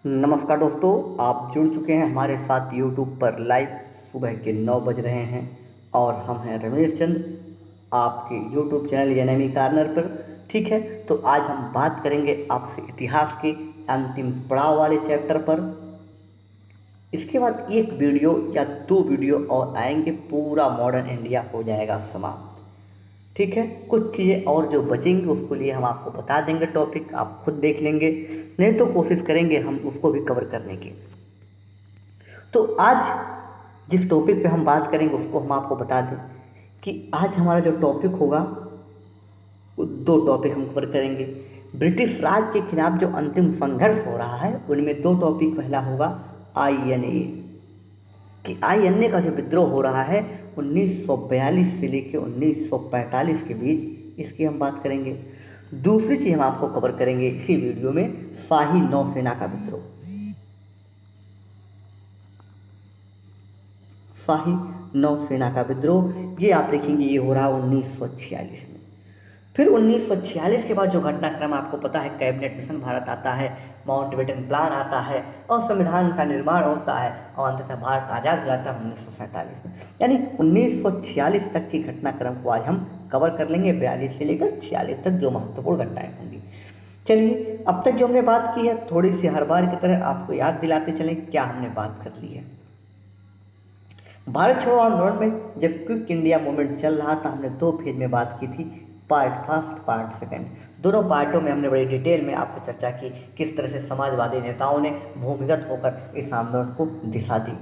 नमस्कार दोस्तों, आप जुड़ चुके हैं हमारे साथ यूट्यूब पर लाइव। सुबह के 9 बज रहे हैं और हम हैं रमेश चंद्र, आपके यूट्यूब चैनल एनिमी कॉर्नर पर। ठीक है, तो आज हम बात करेंगे आपसे इतिहास के अंतिम पड़ाव वाले चैप्टर पर। इसके बाद एक वीडियो या 2 वीडियो और आएंगे, पूरा मॉडर्न इंडिया हो जाएगा समाप्त। ठीक है, कुछ चीज़ें और जो बचेंगी उसके लिए हम आपको बता देंगे, टॉपिक आप खुद देख लेंगे, नहीं तो कोशिश करेंगे हम उसको भी कवर करने की। तो आज जिस टॉपिक पे हम बात करेंगे उसको हम आपको बता दें कि आज हमारा जो टॉपिक होगा वो 2 टॉपिक हम कवर करेंगे। ब्रिटिश राज के खिलाफ जो अंतिम संघर्ष हो रहा है उनमें 2 टॉपिक। पहला होगा INA, कि INA का जो विद्रोह हो रहा है 1942 से लेकर 1945 के बीच, इसकी हम बात करेंगे। दूसरी चीज़ हम आपको कवर करेंगे इसी वीडियो में, शाही नौसेना का विद्रोह। शाही नौसेना का विद्रोह ये आप देखेंगे, ये हो रहा है 1946 में। फिर 1946 के बाद जो घटनाक्रम आपको पता है, कैबिनेट मिशन भारत आता है, माउंटबेटन प्लान आता है और संविधान का निर्माण होता है और अंततः भारत आज़ाद हो जाता है 1947 में। यानी 1946 तक की घटनाक्रम को आज हम कवर कर लेंगे, 42 से लेकर 46 तक जो महत्वपूर्ण घटनाएं होंगी। चलिए, अब तक जो हमने बात की है थोड़ी सी हर बार की तरह आपको याद दिलाते चलें क्या हमने बात कर ली है। भारत छोड़ो आंदोलन में जब क्विक इंडिया मूवमेंट चल रहा था, हमने 2 फेज में बात की थी, पार्ट फर्स्ट पार्ट सेकंड। दोनों पार्टों में हमने बड़ी डिटेल में आपको चर्चा की किस तरह से समाजवादी नेताओं ने भूमिगत होकर इस आंदोलन को दिशा दी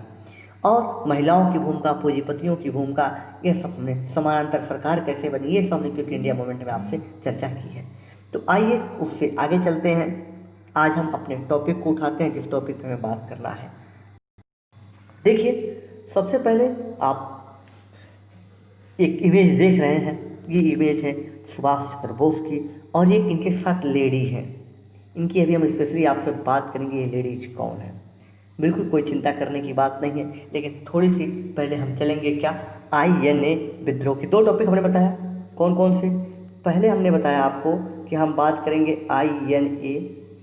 और महिलाओं की भूमिका, पूंजीपतियों की भूमिका, ये सब हमने, समानांतर सरकार कैसे बनी, ये सब हमने क्विक इंडिया मूवमेंट में आपसे चर्चा की है। तो आइए उससे आगे चलते हैं। आज हम अपने टॉपिक को उठाते हैं जिस टॉपिक पर हमें बात करना है। देखिए, सबसे पहले आप एक इमेज देख रहे हैं, ये इमेज है सुभाष चंद्र बोस की और ये इनके साथ लेडी है। इनकी अभी हम स्पेशली आपसे बात करेंगे, ये लेडीज कौन है। बिल्कुल कोई चिंता करने की बात नहीं है, लेकिन थोड़ी सी पहले हम चलेंगे क्या, INA विद्रोह की। 2 टॉपिक हमने बताया, कौन कौन से। पहले हमने बताया आपको कि हम बात करेंगे INA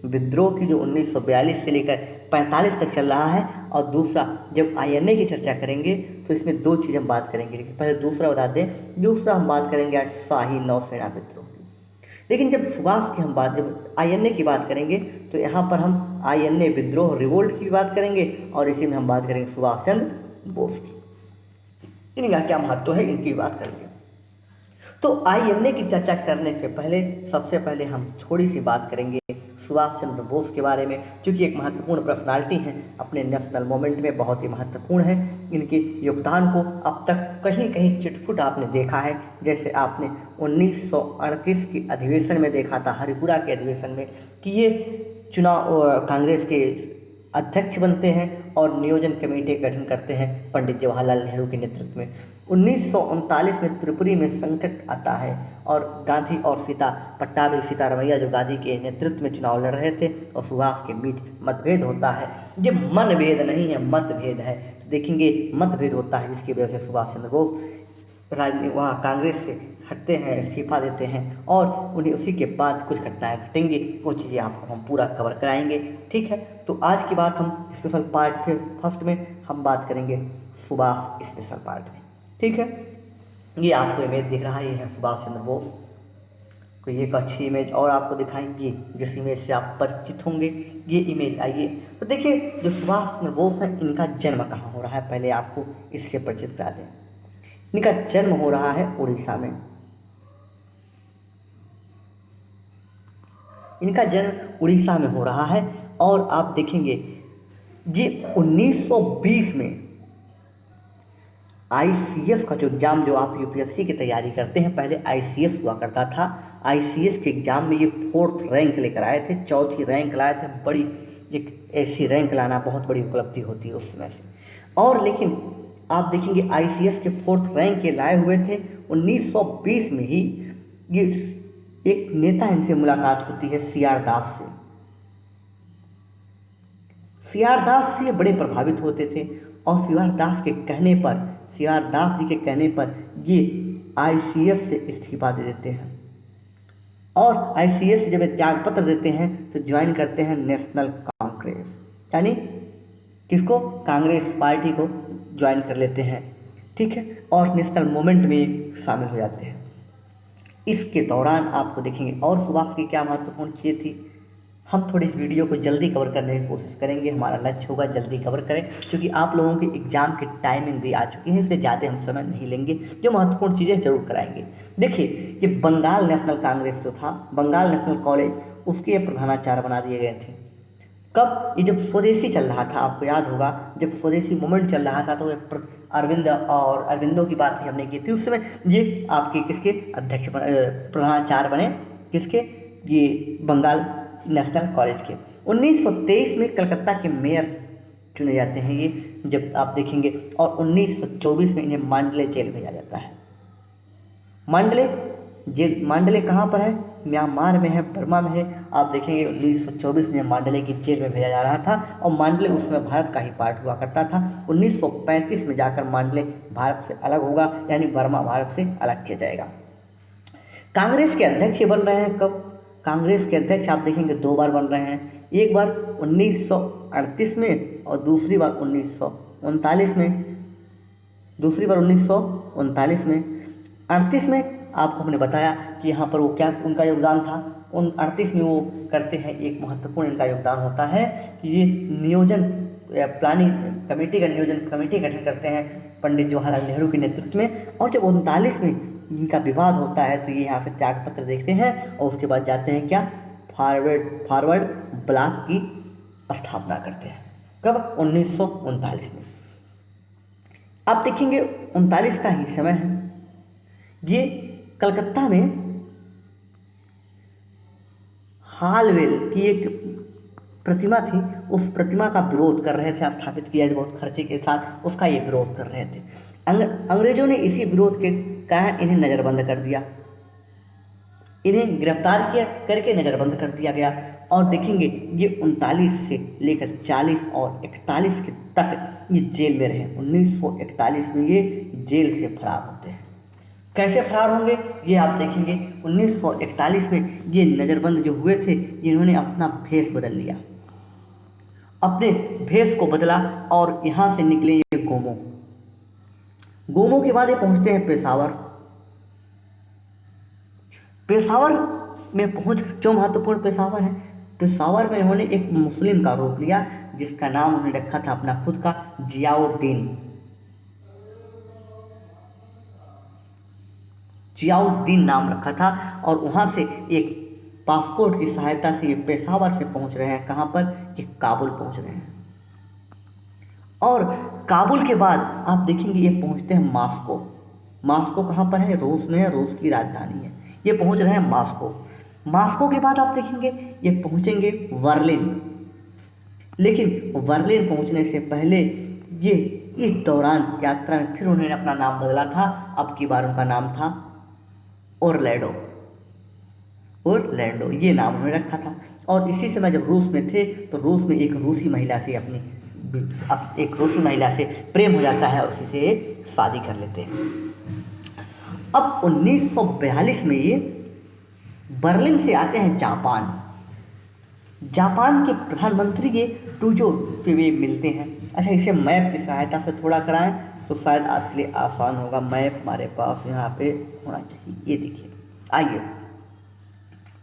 विद्रोह की जो 1942 से लेकर 45 तक चल रहा है, और दूसरा जब INA की चर्चा करेंगे तो इसमें 2 चीज़ हम बात करेंगे। लेकिन पहले दूसरा बता दें, दूसरा हम बात करेंगे आज शाही नौसेना विद्रोह की। लेकिन जब सुभाष की हम बात, जब INA की बात करेंगे तो यहाँ पर हम INA विद्रोह रिवोल्ट की बात करेंगे और इसी में हम बात करेंगे सुभाष चंद्र बोस की। इनका क्या महत्व है इनकी बात करेंगे। तो INA की चर्चा करने से पहले सबसे पहले हम थोड़ी सी बात करेंगे सुभाष चंद्र बोस के बारे में, क्योंकि एक महत्वपूर्ण पर्सनालिटी हैं अपने नेशनल मूवमेंट में, बहुत ही महत्वपूर्ण है। इनके योगदान को अब तक कहीं कहीं चिटफुट आपने देखा है, जैसे आपने 1938 के अधिवेशन में देखा था, हरिपुरा के अधिवेशन में, कि ये चुनाव कांग्रेस के अध्यक्ष बनते हैं और नियोजन कमेटी का गठन करते हैं पंडित जवाहरलाल नेहरू के नेतृत्व में। 1939 में त्रिपुरी में संकट आता है और गांधी और पट्टाभी सीतारमैया जो गांधी के नेतृत्व में चुनाव लड़ रहे थे और सुभाष के बीच मतभेद होता है। ये मनभेद नहीं है, मतभेद है। तो देखेंगे मतभेद होता है, जिसकी वजह से सुभाष चंद्र बोस वहाँ कांग्रेस से हटते हैं, इस्तीफा देते हैं और उन्हें उसी के बाद कुछ घटनाएं घटेंगी, वो चीज़ें आपको हम पूरा कवर कराएंगे। ठीक है, तो आज की बात हम स्पेशल पार्ट के फर्स्ट में हम बात करेंगे सुभाष स्पेशल पार्ट में। ठीक है, ये आपको इमेज दिख रहा है, ये है सुभाष चंद्र बोस। कोई एक अच्छी इमेज और आपको दिखाएंगे जिस इमेज से आप परिचित होंगे, ये इमेज। आइए तो देखिए, जो सुभाष चंद्र बोस है इनका जन्म कहाँ हो रहा है, पहले आपको इससे परिचित करा दें। इनका जन्म हो रहा है उड़ीसा में। इनका जन्म उड़ीसा में हो रहा है और आप देखेंगे ये 1920 में ICS का जो एग्ज़ाम, जो आप UPSC की तैयारी करते हैं, पहले ICS हुआ करता था। ICS के एग्ज़ाम में ये 4th रैंक लेकर आए थे, 4थी रैंक लाए थे। बड़ी एक ऐसी रैंक लाना बहुत बड़ी उपलब्धि होती है उस समय से। और लेकिन आप देखेंगे ICS के 4th रैंक के लाए हुए थे। 1920 में ही ये एक नेता, इनसे मुलाकात होती है CR दास से। CR दास से बड़े प्रभावित होते थे और CR दास के कहने पर, CR दास जी के कहने पर ये ICS से इस्तीफा दे देते हैं और ICS से जब त्याग पत्र देते हैं तो ज्वाइन करते हैं नेशनल कांग्रेस। यानी किसको, कांग्रेस पार्टी को ज्वाइन कर लेते हैं, ठीक है, और नेशनल मूवमेंट में शामिल हो जाते हैं। इसके दौरान आपको देखेंगे और सुभाष की क्या महत्वपूर्ण चीज़ थी। हम थोड़ी इस वीडियो को जल्दी कवर करने की कोशिश करेंगे, हमारा लक्ष्य होगा जल्दी कवर करें, क्योंकि आप लोगों की एग्जाम की टाइमिंग भी आ चुकी है, इससे ज़्यादा हम समय नहीं लेंगे, जो महत्वपूर्ण चीज़ें जरूर कराएंगे। देखिए, ये बंगाल नेशनल कांग्रेस जो था, बंगाल नेशनल कॉलेज, उसके प्रधानाचार्य बना दिए गए थे। कब, ये जब स्वदेशी चल रहा था, आपको याद होगा जब स्वदेशी मूवमेंट चल रहा था, तो अरविंद और अरविंदो की बात भी हमने की थी। उस समय ये आपके किसके अध्यक्ष प्रधानाचार्य बने, किसके, ये बंगाल नेशनल कॉलेज के। 1923 में कलकत्ता के मेयर चुने जाते हैं ये, जब आप देखेंगे, और 1924 में इन्हें मांडले जेल भेजा जाता है। मांडले जेल, मांडले कहाँ पर है, म्यांमार में है, बर्मा में है। आप देखेंगे 1924 में मांडले की जेल में भेजा जा रहा था, और मांडले उस समय भारत का ही पार्ट हुआ करता था। 1935 में जाकर मांडले भारत से अलग होगा, यानी बर्मा भारत से अलग किया जाएगा। कांग्रेस के अध्यक्ष बन रहे हैं कब, कांग्रेस के अध्यक्ष आप देखेंगे 2 बार बन रहे हैं, एक बार 1938 में और दूसरी बार 1939 में, दूसरी बार 1939 में। 38 में आपको हमने बताया कि यहाँ पर वो क्या उनका योगदान था। 38 में वो करते हैं, एक महत्वपूर्ण इनका योगदान होता है कि ये नियोजन प्लानिंग कमेटी का नियोजन कमेटी गठन करते हैं पंडित जवाहरलाल नेहरू के नेतृत्व में। और जब 39 में इनका विवाद होता है, तो ये यहाँ से त्याग पत्र देखते हैं, और उसके बाद जाते हैं क्या, फॉरवर्ड ब्लॉक की स्थापना करते हैं। कब, 1939 में। आप देखेंगे 39 का ही समय है, ये कलकत्ता में हालवेल की एक प्रतिमा थी, उस प्रतिमा का विरोध कर रहे थे, स्थापित किया बहुत खर्चे के साथ, उसका ये विरोध कर रहे थे। अंग्रेजों ने इसी विरोध के कारण इन्हें नज़रबंद कर दिया, इन्हें गिरफ्तार किया, करके नज़रबंद कर दिया गया। और देखेंगे ये 39 से लेकर 40 और 41 के तक ये जेल में रहे। 1941 में ये जेल से फरार होते हैं। कैसे फरार होंगे ये आप देखेंगे। 1941 में ये नज़रबंद जो हुए थे, इन्होंने अपना भेष बदल लिया, अपने भेष को बदला, और यहाँ से निकले ये गोमो। गोमो के बाद ये पहुँचते हैं पेशावर। पेशावर में पहुँच, क्यों महत्वपूर्ण पेशावर है, पेशावर में इन्होंने एक मुस्लिम का रूप लिया, जिसका नाम उन्होंने रखा था अपना खुद का, जियाउद्दीन नाम रखा था। और वहाँ से एक पासपोर्ट की सहायता से ये पेशावर से पहुँच रहे हैं, कहाँ पर, ये काबुल पहुँच रहे हैं। और काबुल के बाद आप देखेंगे ये पहुँचते हैं मास्को। मास्को कहाँ पर है, रूस में है, रूस की राजधानी है। ये पहुँच रहे हैं मास्को। मास्को के बाद आप देखेंगे ये पहुँचेंगे बर्लिन। लेकिन बर्लिन पहुँचने से पहले ये इस दौरान यात्रा में फिर उन्होंने अपना नाम बदला था। अब की बार उनका नाम था ओरलैंडो, ये नाम उन्होंने रखा था। और इसी समय जब रूस में थे, तो रूस में एक रूसी महिला से प्रेम हो जाता है, और उसी से शादी कर लेते हैं। अब 1942 में ये बर्लिन से आते हैं जापान। जापान के प्रधानमंत्री के टूजो से वे मिलते हैं। अच्छा, इसे मैप की सहायता से थोड़ा कराएं तो शायद आपके लिए आसान होगा। मैप हमारे पास यहाँ पे होना चाहिए, ये देखिए। आइए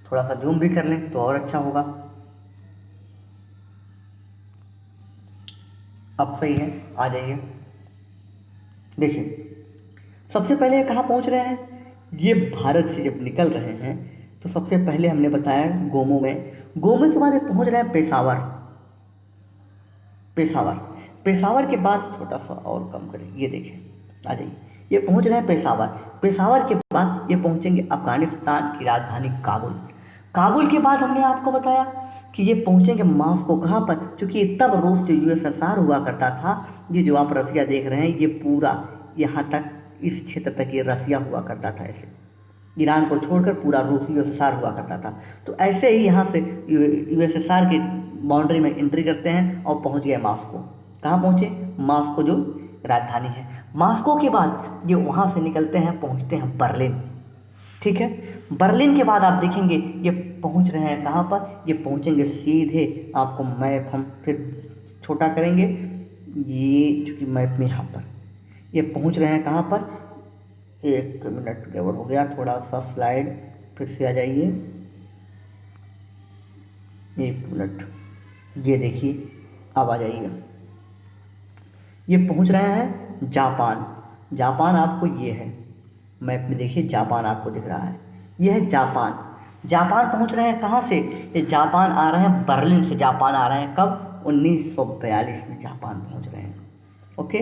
थोड़ा सा जूम भी कर लें तो और अच्छा होगा। अब सही है, आ जाइए। देखिए, सबसे पहले कहाँ पहुँच रहे हैं, ये भारत से जब निकल रहे हैं तो सबसे पहले हमने बताया गोमो में। गोमो के बाद ये पहुँच रहे हैं पेशावर के बाद थोड़ा सा और कम करें, ये देखिए, आ जाइए। ये पहुँच रहे हैं पेशावर के बाद ये पहुँचेंगे अफगानिस्तान की राजधानी काबुल के बाद हमने आपको बताया कि ये पहुँचेंगे मास्को। कहाँ पर, क्योंकि तब रूस जो USSR हुआ करता था, ये जो आप रसिया देख रहे हैं, ये पूरा यहाँ तक, इस क्षेत्र तक ये रसिया हुआ करता था। ऐसे ईरान को छोड़कर पूरा रूस USSR हुआ करता था। तो ऐसे ही यहाँ से USSR की बाउंड्री में एंट्री करते हैं और पहुँच गए मास्को। कहाँ पहुँचे, मास्को जो राजधानी है। मास्को के बाद ये वहाँ से निकलते हैं, पहुँचते हैं बर्लिन। ठीक है, बर्लिन के बाद आप देखेंगे ये पहुँच रहे हैं कहाँ पर, ये पहुँचेंगे सीधे, आपको मैप हम फिर छोटा करेंगे, ये चूँकि मैप में यहाँ पर ये पहुँच रहे हैं कहाँ पर, 1 मिनट गड़बड़ हो गया, थोड़ा सा स्लाइड फिर से आ जाइए, 1 मिनट, ये देखिए अब आ जाइएगा। ये पहुंच रहे हैं जापान। जापान आपको ये है मैप में, देखिए जापान आपको दिख रहा है, ये है जापान। जापान पहुंच रहे हैं कहाँ से, ये जापान आ रहे हैं बर्लिन से। जापान आ रहे हैं कब, 1942 में जापान पहुंच रहे हैं। ओके,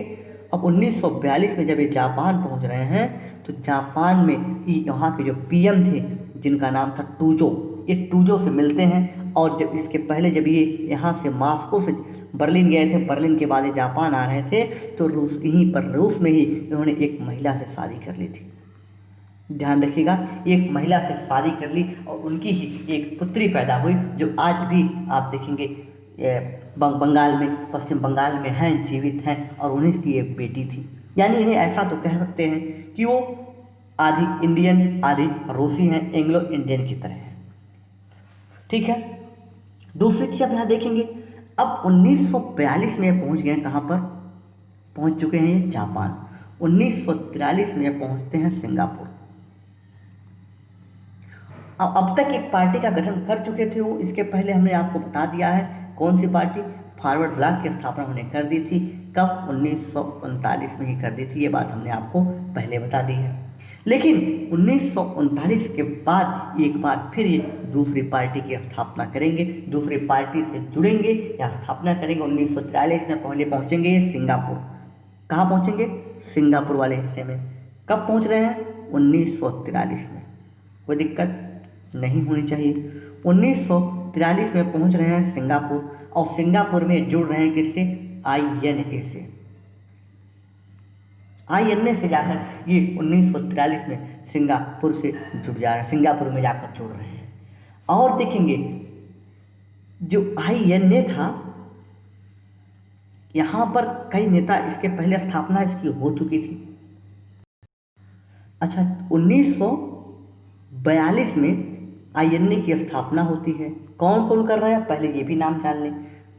अब 1942 में जब ये जापान पहुंच रहे हैं तो जापान में यहाँ के जो पीएम थे जिनका नाम था टूजो, ये टूजो से मिलते हैं। और जब इसके पहले जब ये यहाँ से मॉस्को से बर्लिन गए थे, बर्लिन के बाद ये जापान आ रहे थे, तो रूस यहीं पर रूस में ही इन्होंने एक महिला से शादी कर ली थी। ध्यान रखिएगा, एक महिला से शादी कर ली और उनकी ही एक पुत्री पैदा हुई जो आज भी आप देखेंगे बंगाल में, पश्चिम बंगाल में हैं, जीवित हैं, और उन्हीं की एक बेटी थी। यानी इन्हें ऐसा तो कह सकते हैं कि वो आधी इंडियन आधी रूसी हैं, एंग्लो इंडियन की तरह हैं। ठीक है, दूसरी चीज़ आप यहाँ देखेंगे, अब 1942 में पहुँच गए कहाँ पर, पहुँच चुके हैं ये जापान। 1943 में पहुँचते हैं सिंगापुर। अब तक एक पार्टी का गठन कर चुके थे वो, इसके पहले हमने आपको बता दिया है कौन सी पार्टी, फॉरवर्ड ब्लॉक की स्थापना उन्होंने कर दी थी। कब, 1939 में ही कर दी थी, ये बात हमने आपको पहले बता दी है। लेकिन 1939 के बाद एक बार फिर ये दूसरी पार्टी की स्थापना करेंगे, दूसरी पार्टी से जुड़ेंगे या स्थापना करेंगे। 1943 में पहले पहुंचेंगे ये सिंगापुर। कहाँ पहुंचेंगे, सिंगापुर वाले हिस्से में। कब पहुंच रहे हैं, 1943 में। कोई दिक्कत नहीं होनी चाहिए। 1943 में पहुंच रहे हैं सिंगापुर, और सिंगापुर में जुड़ रहे हैं किससे, INA से। INA से जाकर ये 1943 में सिंगापुर से जुड़ जा रहे हैं, सिंगापुर में जाकर जुड़ रहे हैं। और देखेंगे जो INA था, यहाँ पर कई नेता, इसके पहले स्थापना इसकी हो चुकी थी। अच्छा, 1942 में INA की स्थापना होती है। कौन कौन कर रहे हैं, पहले ये भी नाम जान लें,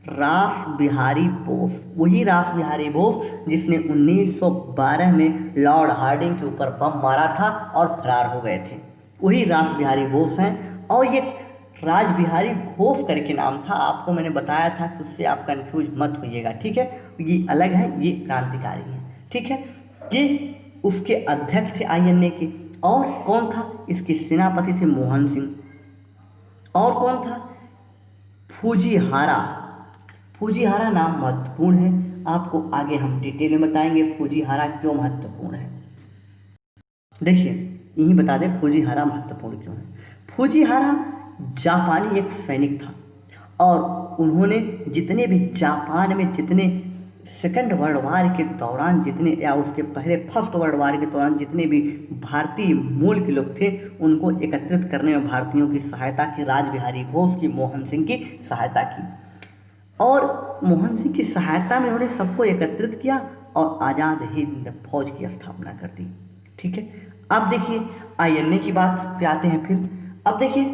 रास बिहारी बोस। वही रास बिहारी बोस जिसने 1912 में लॉर्ड हार्डिंग के ऊपर बम मारा था और फरार हो गए थे, वही रास बिहारी बोस हैं। और ये राज बिहारी घोष करके नाम था, आपको मैंने बताया था कि उससे आप कंफ्यूज मत होइएगा। ठीक है, ये अलग है, ये क्रांतिकारी है। ठीक है, ये उसके अध्यक्ष थे INA के। और कौन था, इसके सेनापति थे मोहन सिंह। और कौन था, फूजीहारा। फूजीहारा नाम महत्वपूर्ण है, आपको आगे हम डिटेल में बताएंगे फूजीहारा क्यों महत्वपूर्ण है। देखिए, यही बता दें फूजीहारा महत्वपूर्ण क्यों है। फूजीहारा जापानी एक सैनिक था, और उन्होंने जितने भी जापान में जितने सेकंड वर्ल्ड वार के दौरान जितने, या उसके पहले फर्स्ट वर्ल्ड वार के दौरान जितने भी भारतीय मूल के लोग थे, उनको एकत्रित करने में भारतीयों की सहायता की, राज बिहारी घोष की, मोहन सिंह की सहायता की। और मोहन सिंह की सहायता में उन्होंने सबको एकत्रित किया और आज़ाद हिंद फौज की स्थापना कर दी। ठीक है, अब देखिए INA की बात पे आते हैं फिर। अब देखिए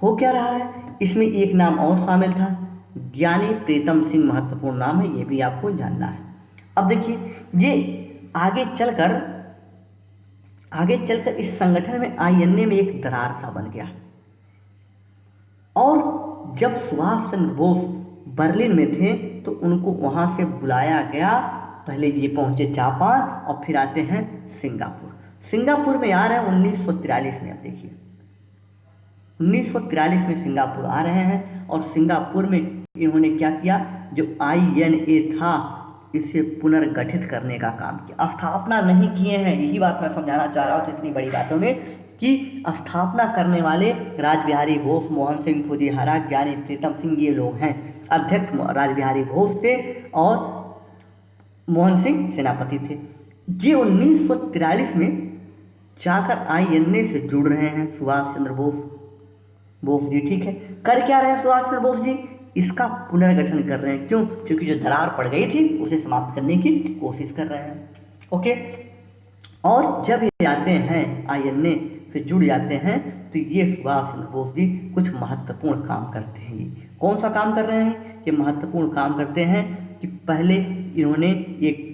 हो क्या रहा है, इसमें एक नाम और शामिल था, ज्ञानी प्रीतम सिंह, महत्वपूर्ण नाम है, ये भी आपको जानना है। अब देखिए, ये आगे चलकर इस संगठन में INA में एक दरार सा बन गया। और जब सुभाष चंद्र बोस बर्लिन में थे तो उनको वहाँ से बुलाया गया। पहले ये पहुँचे जापान और फिर आते हैं सिंगापुर। सिंगापुर में आ रहे हैं 1943 में। अब देखिए 1943 में सिंगापुर आ रहे हैं, और सिंगापुर में इन्होंने क्या किया, जो INA था इसे पुनर्गठित करने का काम किया। स्थापना नहीं किए हैं, यही बात मैं समझाना चाह रहा हूँ तो इतनी बड़ी बातों में, कि स्थापना करने वाले राज बिहारी बोस, मोहन सिंह, फूजीहारा, ज्ञानी प्रीतम सिंह, ये लोग हैं। अध्यक्ष राज बिहारी बोस थे और मोहन सिंह सेनापति थे। ये 1943 में जाकर INA से जुड़ रहे हैं सुभाष चंद्र बोस जी। ठीक है, कर क्या रहे हैं सुभाष चंद्र बोस जी, इसका पुनर्गठन कर रहे हैं। क्यों, क्योंकि जो दरार पड़ गई थी उसे समाप्त करने की कोशिश कर रहे हैं। ओके, और जब ये आते हैं INA से जुड़ जाते हैं तो ये सुभाष चंद्र बोस जी कुछ महत्वपूर्ण काम करते हैं। कौन सा काम कर रहे हैं? ये महत्वपूर्ण काम करते हैं कि पहले इन्होंने एक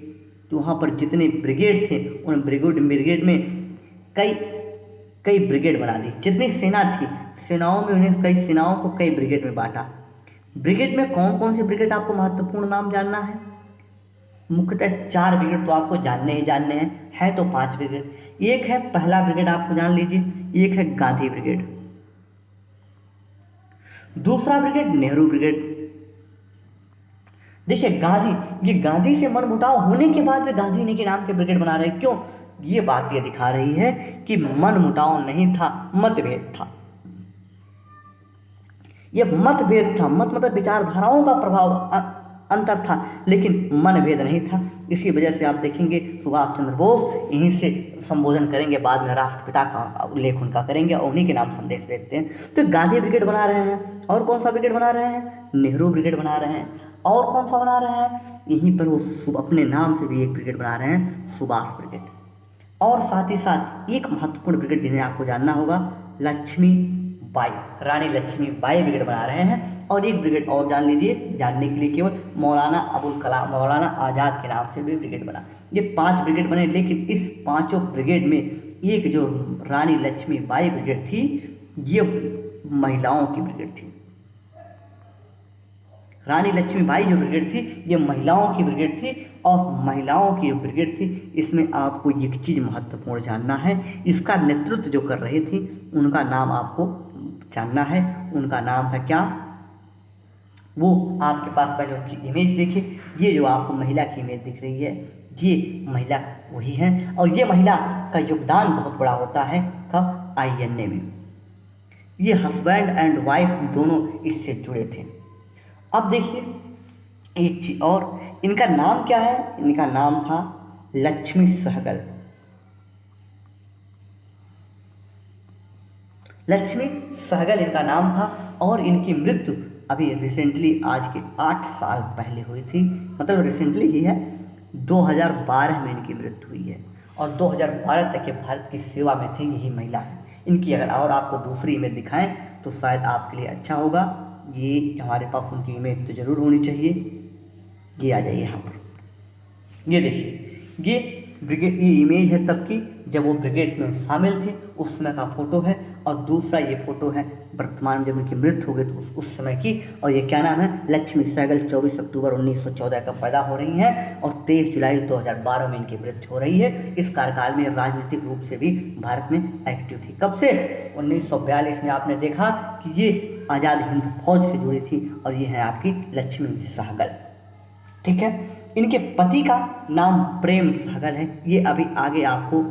वहाँ पर जितने ब्रिगेड थे उन ब्रिगेड में कई कई ब्रिगेड बना दी। जितनी सेना थी, सेनाओं में उन्हें कई सेनाओं को कई ब्रिगेड में बांटा। ब्रिगेड में कौन कौन सी ब्रिगेड, आपको महत्वपूर्ण नाम जानना है। मुख्यतः 4 ब्रिगेड तो आपको जानने ही जानने हैं, है तो 5 ब्रिगेड। एक है पहला ब्रिगेड, आपको जान लीजिए, एक है गांधी ब्रिगेड। दूसरा ब्रिगेड नेहरू ब्रिगेड। देखिए गांधी, ये गांधी से मनमुटाव होने के बाद भी गांधी ने के नाम के ब्रिगेड बना रहे हैं। क्यों? ये बात ये दिखा रही है कि मनमुटाव नहीं था, मतभेद था। ये मतभेद था, मत मतलब विचारधाराओं का प्रभाव अंतर था, लेकिन मनभेद नहीं था। इसी वजह से आप देखेंगे सुभाष चंद्र बोस यहीं से संबोधन करेंगे, बाद में राष्ट्रपिता का उल्लेख उनका करेंगे और उन्हीं के नाम संदेश देते हैं। तो गांधी ब्रिगेड बना रहे हैं, और कौन सा ब्रिगेड बना रहे हैं? नेहरू ब्रिगेड बना रहे हैं। और कौन सा बना रहे हैं? यहीं पर वो अपने नाम से भी एक ब्रिगेड बना रहे हैं, सुभाष ब्रिगेड। और साथ ही साथ एक महत्वपूर्ण ब्रिगेड जिन्हें आपको जानना होगा, लक्ष्मी बाई, रानी लक्ष्मी बाई ब्रिगेड बना रहे हैं। और एक ब्रिगेड और जान लीजिए, जानने के लिए केवल मौलाना अबुल कलाम, मौलाना आज़ाद के नाम से भी ब्रिगेड बना। ये 5 ब्रिगेड बने, लेकिन इस पांचों ब्रिगेड में एक जो रानी लक्ष्मी बाई ब्रिगेड थी, ये महिलाओं की ब्रिगेड थी। रानी लक्ष्मीबाई जो ब्रिगेड थी, ये महिलाओं की ब्रिगेड थी। और महिलाओं की जो ब्रिगेड थी, इसमें आपको एक चीज़ महत्वपूर्ण जानना है, इसका नेतृत्व जो कर रही थी उनका नाम आपको जानना है। उनका नाम था क्या? वो आपके पास पहले उनकी इमेज देखिए, ये जो आपको महिला की इमेज दिख रही है, ये महिला वही है। और ये महिला का योगदान बहुत बड़ा होता है कब? INA में। ये हस्बैंड एंड वाइफ दोनों इससे जुड़े थे। अब देखिए एक चीज और, इनका नाम क्या है? इनका नाम था लक्ष्मी सहगल। लक्ष्मी सहगल इनका नाम था। और इनकी मृत्यु अभी रिसेंटली, आज के 8 साल पहले हुई थी, मतलब रिसेंटली ही है, 2012 में इनकी मृत्यु हुई है। और 2012 तक ये भारत की सेवा में थी, यही महिला है। इनकी अगर और आपको दूसरी इमेज दिखाएं तो शायद आपके लिए अच्छा होगा। ये हमारे पास उनकी इमेज तो ज़रूर होनी चाहिए। ये आ जाइए यहाँ पर, ये देखिए, ये ब्रिगेड, ये इमेज है तब की जब वो ब्रिगेड में शामिल थे, उस समय का फोटो है। और दूसरा ये फोटो है वर्तमान में जब उनकी मृत्यु हो गई तो उस समय की। और ये क्या नाम है? लक्ष्मी सहगल 24 अक्टूबर 1914 का पैदा हो रही हैं और 23 जुलाई 2012 में इनकी मृत्यु हो रही है। इस कार्यकाल में राजनीतिक रूप से भी भारत में एक्टिव थी। कब से? 1942 में आपने देखा कि ये आज़ाद हिंद फौज से जुड़ी थी। और ये है आपकी लक्ष्मी सहगल, ठीक है। इनके पति का नाम प्रेम सहगल है। ये अभी आगे आपको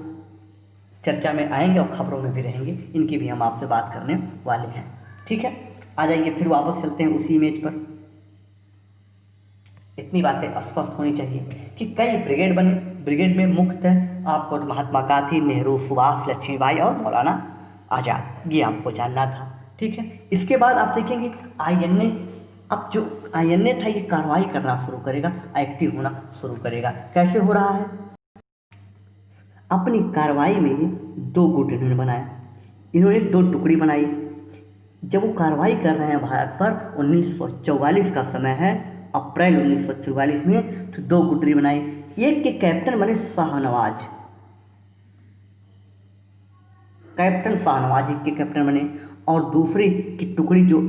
चर्चा में आएंगे और खबरों में भी रहेंगे, इनकी भी हम आपसे बात करने वाले हैं, ठीक है। आ जाइए फिर वापस चलते हैं उसी इमेज पर। इतनी बातें स्पष्ट होनी चाहिए कि कई ब्रिगेड बने। ब्रिगेड में मुख्यतः आपको महात्मा गांधी, नेहरू, सुभाष, लक्ष्मीबाई और मौलाना आज़ाद, ये आपको जानना था, ठीक है। इसके बाद आप देखेंगे INA, अब जो INA था ये कार्रवाई करना शुरू करेगा, एक्टिव होना शुरू करेगा। कैसे हो रहा है? अपनी कार्रवाई में 2 गुट इन्होंने बनाए, इन्होंने 2 टुकड़ी बनाई। जब वो कार्रवाई कर रहे हैं भारत पर, 1944 का समय है, अप्रैल 1944 में, तो 2 गुटरी बनाई। एक के कैप्टन बने शाहनवाज, कैप्टन शाहनवाज एक के कैप्टन बने। और दूसरी की टुकड़ी जो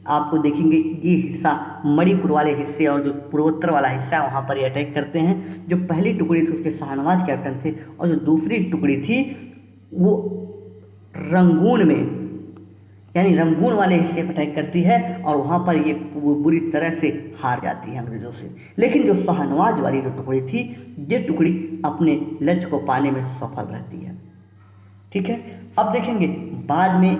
आपको देखेंगे, ये हिस्सा मणिपुर वाले हिस्से और जो पूर्वोत्तर वाला हिस्सा है वहाँ पर ये अटैक करते हैं। जो पहली टुकड़ी थी उसके शाहनवाज कैप्टन थे, और जो दूसरी टुकड़ी थी वो रंगून में, यानी रंगून वाले हिस्से पर अटैक करती है और वहाँ पर ये बुरी तरह से हार जाती है अंग्रेज़ों से। लेकिन जो शाहनवाज वाली जो टुकड़ी थी, ये टुकड़ी अपने लक्ष्य को पाने में सफल रहती है, ठीक है। अब देखेंगे बाद में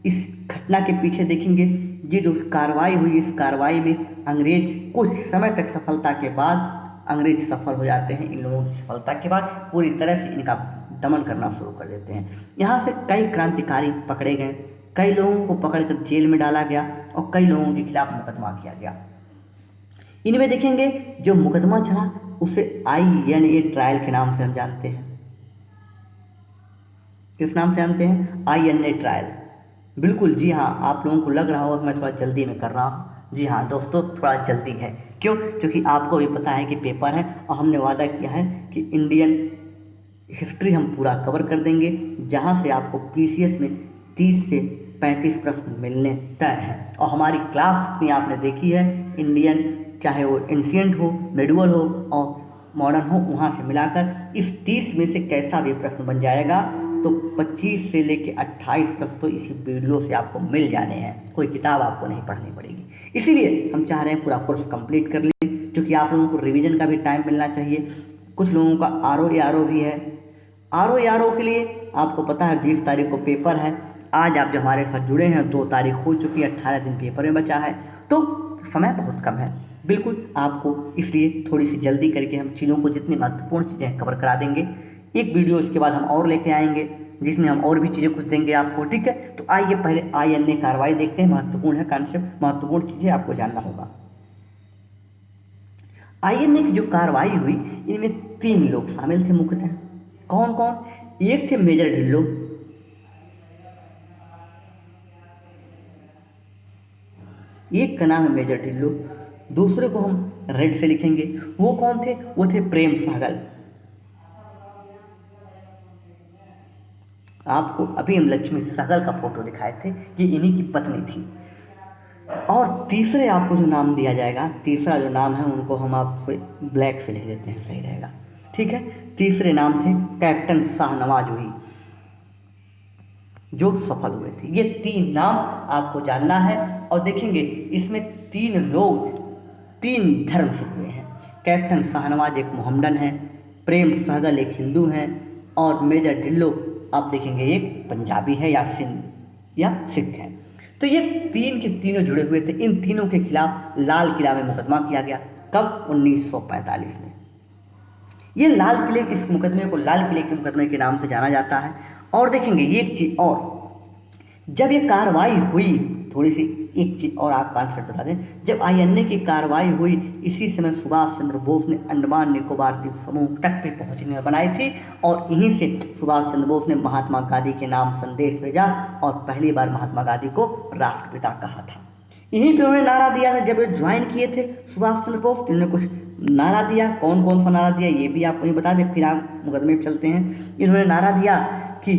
इस घटना के पीछे देखेंगे, ये जो कार्रवाई हुई, इस कार्रवाई में अंग्रेज कुछ समय तक सफलता के बाद अंग्रेज सफल हो जाते हैं। इन लोगों की सफलता के बाद पूरी तरह से इनका दमन करना शुरू कर देते हैं। यहाँ से कई क्रांतिकारी पकड़े गए, कई लोगों को पकड़कर जेल में डाला गया और कई लोगों के खिलाफ मुकदमा किया गया। इनमें देखेंगे जो मुकदमा चला उसे INA ट्रायल के नाम से हम जानते हैं। किस नाम से जानते हैं? INA trial. बिल्कुल जी हाँ, आप लोगों को लग रहा होगा कि मैं थोड़ा जल्दी में कर रहा हूँ। जी हाँ दोस्तों, थोड़ा जल्दी है। क्यों? क्योंकि आपको भी पता है कि पेपर है और हमने वादा किया है कि इंडियन हिस्ट्री हम पूरा कवर कर देंगे, जहाँ से आपको पीसीएस में 30 से 35 प्रश्न मिलने तय हैं। और हमारी क्लास जितनी आपने देखी है, इंडियन चाहे वो एंशियंट हो, मेडुअल हो और मॉडर्न हो, वहाँ से मिलाकर इस 30 में से कैसा भी प्रश्न बन जाएगा तो 25 से लेके 28 तक तो इसी वीडियो से आपको मिल जाने हैं, कोई किताब आपको नहीं पढ़नी पड़ेगी। इसीलिए हम चाह रहे हैं पूरा कोर्स कंप्लीट कर लें, क्योंकि आप लोगों को रिवीजन का भी टाइम मिलना चाहिए। कुछ लोगों का आर ओ भी है। आर ओ के लिए आपको पता है 20 तारीख को पेपर है। आज आप जो हमारे साथ जुड़े हैं 2 तारीख हो चुकी है, 18 दिन पेपर में बचा है, तो समय बहुत कम है। बिल्कुल आपको इसलिए थोड़ी सी जल्दी करके हम चीज़ों को, जितनी महत्वपूर्ण चीज़ें कवर करा देंगे। एक वीडियो इसके बाद हम और लेके आएंगे जिसमें हम और भी चीज़ें कुछ देंगे आपको, ठीक है। तो आइए पहले INA कार्रवाई देखते हैं, महत्वपूर्ण है कॉन्सेप्ट, महत्वपूर्ण चीज़ें आपको जानना होगा। INA की जो कार्रवाई हुई, इनमें 3 लोग शामिल थे मुख्यतः। कौन कौन? एक थे मेजर ढिल्लो, एक का नाम है मेजर ढिल्लो, दूसरे को हम रेड से लिखेंगे। वो कौन थे? वो थे प्रेम सहगल। आपको अभी हम लक्ष्मी सहगल का फोटो दिखाए थे, ये इन्हीं की पत्नी थी। और तीसरे आपको जो नाम दिया जाएगा, तीसरा जो नाम है उनको हम आपको ब्लैक से लिख देते हैं, सही रहेगा, ठीक है। तीसरे नाम थे कैप्टन शाहनवाज हुई, जो सफल हुए थे। ये 3 नाम आपको जानना है। और देखेंगे इसमें 3 लोग 3 धर्म से हुए हैं। कैप्टन शाहनवाज एक मोहम्मडन है, प्रेम सहगल एक हिंदू हैं, और मेजर ढिल्लो आप देखेंगे एक पंजाबी है या सिंध या सिख है। तो ये 3 के तीनों जुड़े हुए थे। इन तीनों के खिलाफ लाल किला में मुकदमा किया गया। कब? 1945 में। ये लाल किले, इस मुकदमे को लाल किले के मुकदमे के नाम से जाना जाता है। और देखेंगे एक चीज़ और, जब ये कार्रवाई हुई, थोड़ी सी एक चीज़ और आप कॉन्सेप्ट बता दें, जब INA की कार्रवाई हुई, इसी समय सुभाष चंद्र बोस ने अंडमान निकोबार द्वीप समूह तक पे पहुंचने बनाई थी। और इन्हीं से सुभाष चंद्र बोस ने महात्मा गांधी के नाम संदेश भेजा और पहली बार महात्मा गांधी को राष्ट्रपिता कहा था। यहीं पे उन्होंने नारा दिया था, जब ज्वाइन किए थे सुभाष चंद्र बोस, इन्होंने कुछ नारा दिया। कौन कौन सा नारा दिया ये भी आपको ही बता दें, फिर आप मुकदमे पर चलते हैं। इन्होंने नारा दिया कि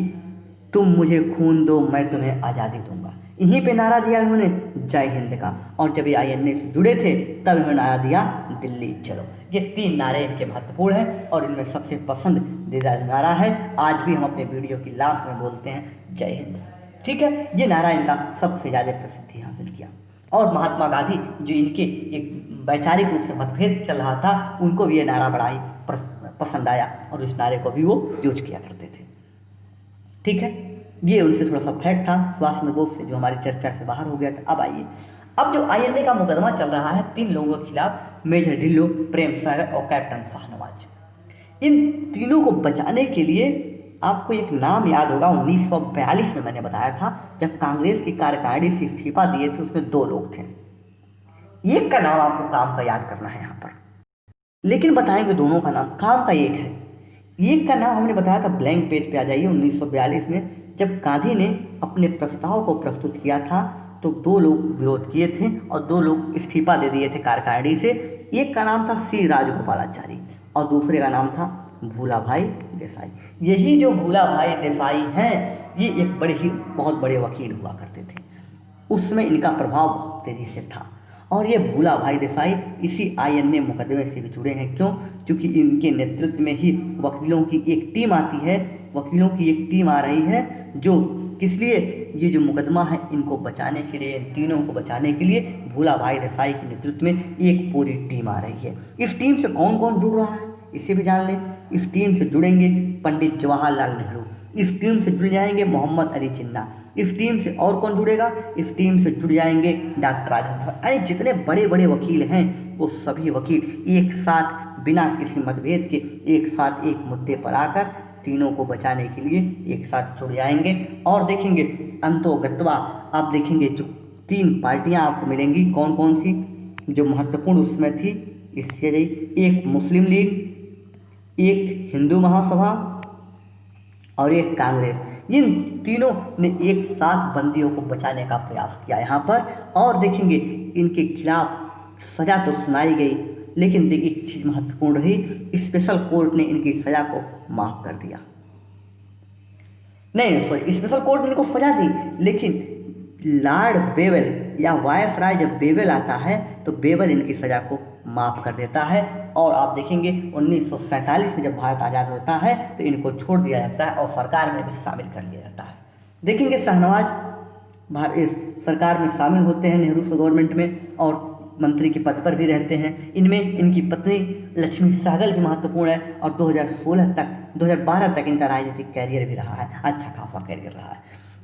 तुम मुझे खून दो, मैं तुम्हें आज़ादी दूंगा। यहीं पे नारा दिया उन्होंने जय हिंद का। और जब ये INA से जुड़े थे तब इन्होंने नारा दिया दिल्ली चलो। ये 3 नारे इनके महत्वपूर्ण हैं और इनमें सबसे पसंदीदा नारा है, आज भी हम अपने वीडियो की लास्ट में बोलते हैं, जय हिंद, ठीक है। ये नारा इनका सबसे ज़्यादा प्रसिद्धि हासिल किया। और महात्मा गांधी, जो इनके एक वैचारिक रूप से मतभेद चल रहा था, उनको भी ये नारा बड़ा ही पसंद आया और इस नारे को भी वो यूज किया करते थे, ठीक है। ये उनसे थोड़ा सा फैक्ट था सुभाष चंद्र बोस से, जो हमारी चर्चा से बाहर हो गया था। अब आइए, अब जो INA का मुकदमा चल रहा है 3 लोगों के खिलाफ, मेजर ढिल्लो, प्रेम सहगल और कैप्टन शाहनवाज। इन तीनों को बचाने के लिए आपको एक नाम याद होगा, 1942 में मैंने बताया था, जब कांग्रेस की कार्यकारिणी से इस्तीफा दिए थे, उसमें 2 लोग थे। एक का नाम आपको काम का याद करना है यहाँ पर, लेकिन बताएंगे दोनों का नाम। काम का एक है, एक का नाम हमने बताया था, ब्लैंक पेज पे आ जाइए। 1942 में जब गांधी ने अपने प्रस्ताव को प्रस्तुत किया था तो 2 लोग विरोध किए थे और 2 लोग इस्तीफा दे दिए थे कार्यकारिणी से। एक का नाम था C राजगोपालाचारी और दूसरे का नाम था भूला भाई देसाई। यही जो भूला भाई देसाई हैं, ये एक बहुत बड़े वकील हुआ करते थे। उसमें इनका प्रभाव बहुत तेज़ी से था। और ये भूला भाई देसाई इसी INA मुकदमे से भी जुड़े हैं। क्यों? क्योंकि इनके नेतृत्व में ही वकीलों की एक टीम आती है, वकीलों की एक टीम आ रही है, जो किस लिए, ये जो मुकदमा है इनको बचाने के लिए, इन तीनों को बचाने के लिए भूला भाई देसाई के नेतृत्व में एक पूरी टीम आ रही है। इस टीम से कौन कौन जुड़ रहा है इसे भी जान लें। इस टीम से जुड़ेंगे पंडित जवाहरलाल नेहरू, इस टीम से जुड़ जाएंगे मोहम्मद अली जिन्ना, इस टीम से और कौन जुड़ेगा, इस टीम से जुड़ जाएंगे डॉक्टर राजेंद्र। अरे जितने बड़े बड़े वकील हैं वो सभी वकील एक साथ बिना किसी मतभेद के एक साथ एक मुद्दे पर आकर तीनों को बचाने के लिए एक साथ जुड़ जाएंगे। और देखेंगे अंतोगत्वा आप देखेंगे जो 3 पार्टियां आपको मिलेंगी, कौन कौन सी जो महत्वपूर्ण उसमें थी, इससे एक मुस्लिम लीग, एक हिंदू महासभा और एक कांग्रेस। इन तीनों ने एक साथ बंदियों को बचाने का प्रयास किया यहाँ पर। और देखेंगे इनके खिलाफ सज़ा तो सुनाई गई, लेकिन देखिए एक चीज़ महत्वपूर्ण रही, स्पेशल कोर्ट ने इनकी सज़ा को माफ़ कर दिया। नहीं सॉरी, स्पेशल कोर्ट ने इनको सज़ा दी, लेकिन लॉर्ड बेवेल या वायसराय जब बेवेल आता है तो बेवेल इनकी सज़ा को माफ़ कर देता है। और आप देखेंगे 1947 में जब भारत आज़ाद होता है तो इनको छोड़ दिया जाता है और सरकार में भी शामिल कर लिया जाता है। देखेंगे शहनवाज भारत सरकार में शामिल होते हैं नेहरू से गवर्नमेंट में और मंत्री के पद पर भी रहते हैं। इनमें इनकी पत्नी लक्ष्मी सहगल भी महत्वपूर्ण है और 2012 तक इनका राजनीतिक कैरियर भी रहा है, अच्छा खासा कैरियर रहा है।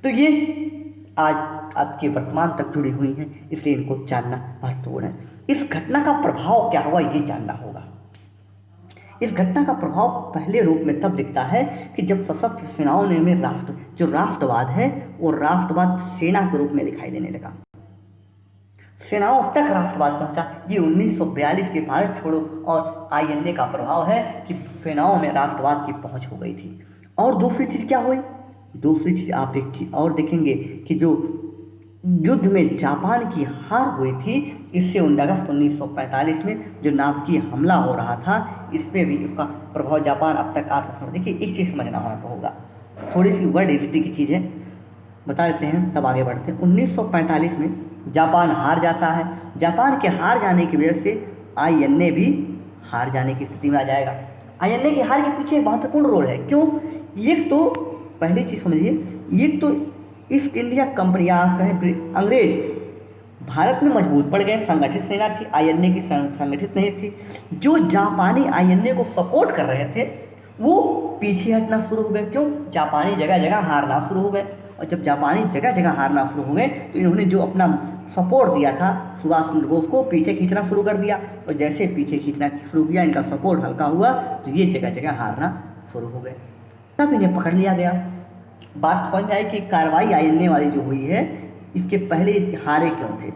तो ये आज आपके वर्तमान तक जुड़ी हुई हैं, इसलिए इनको जानना महत्वपूर्ण है। इस घटना का प्रभाव क्या हुआ ये जानना होगा। इस घटना का प्रभाव पहले रूप में तब दिखता है कि जब सशस्त्र सेनाओं ने में जो राष्ट्रवाद है वो राष्ट्रवाद सेना के रूप में दिखाई देने लगा। सेनाओं तक राष्ट्रवाद पहुंचा। ये 1942 के भारत छोड़ो और आईएनए का प्रभाव है कि सेनाओं में राष्ट्रवाद की पहुंच हो गई थी। और दूसरी चीज़ क्या हुई, दूसरी चीज़ आप एक चीज़ और देखेंगे कि जो युद्ध में जापान की हार हुई थी, इससे अगस्त 1945 में जो नाभिकीय हमला हो रहा था इस पर भी उसका प्रभाव जापान अब तक आत्मसमर्पण। देखिए एक चीज़ समझना होगा, थोड़ी सी वर्ड हिस्ट्री की चीज़ है, बता देते हैं तब आगे बढ़ते हैं। 1945 में जापान हार जाता है। जापान के हार जाने की वजह से आईएनए भी हार जाने की स्थिति में आ जाएगा। आईएनए की हार के पीछे एक महत्वपूर्ण रोल है। क्यों? एक तो पहली चीज़ समझिए, एक तो ईस्ट इंडिया कंपनी या कहें अंग्रेज भारत में मजबूत पड़ गए, संगठित सेना थी, आईएनए की संगठित नहीं थी। जो जापानी आईएनए को सपोर्ट कर रहे थे वो पीछे हटना शुरू हो गए। क्यों? जापानी जगह जगह हारना शुरू हो गए, और जब जापानी जगह जगह हारना शुरू हो गए तो इन्होंने जो अपना सपोर्ट दिया था सुभाष चंद्र बोस को पीछे खींचना शुरू कर दिया, और जैसे पीछे खींचना शुरू किया इनका सपोर्ट हल्का हुआ तो ये जगह जगह हारना शुरू हो गए। तब इन्हें पकड़ लिया गया। बात समझ में आई कि कार्रवाई आईएनए वाली जो हुई है इसके पहले हारे क्यों थे,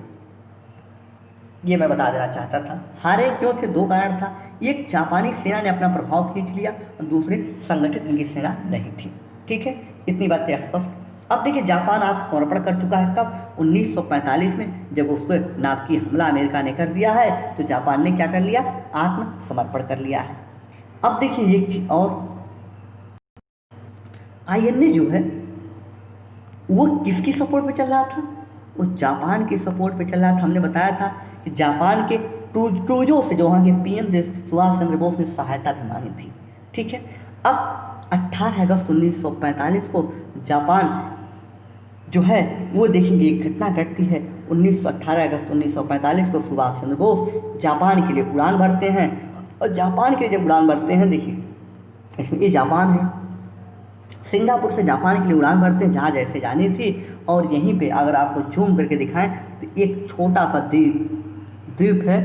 ये मैं बता देना चाहता था। हारे क्यों थे, दो कारण था। एक, जापानी सेना ने अपना प्रभाव खींच लिया और दूसरे, संगठित इनकी सेना नहीं थी। ठीक है, इतनी बातें स्पष्ट। अब देखिए जापान आत्मसमर्पण कर चुका है। कब? 1945 में, जब उस पर नाभिकीय हमला अमेरिका ने कर दिया है तो जापान ने क्या कर लिया, आत्मसमर्पण कर लिया है। अब देखिए एक चीज और, आईएनए जो है वो किसकी सपोर्ट पे चल रहा था, वो जापान की सपोर्ट पे चल रहा था। हमने बताया था कि जापान के टूजो से जो वहाँ के पीएम थे सुभाष चंद्र बोस ने सहायता भी मांगी थी। ठीक है, अब 18 अगस्त 1945 को जापान जो है वो देखेंगे एक घटना घटती है। 18 अगस्त 1945 को सुभाष चंद्र बोस जापान के लिए उड़ान भरते हैं, और जापान के लिए जब उड़ान भरते हैं, देखिए इसमें ये जापान है, सिंगापुर से जापान के लिए उड़ान भरते हैं जहाँ जैसे जानी थी। और यहीं पे अगर आपको जूम करके दिखाएं तो एक छोटा सा द्वीप है,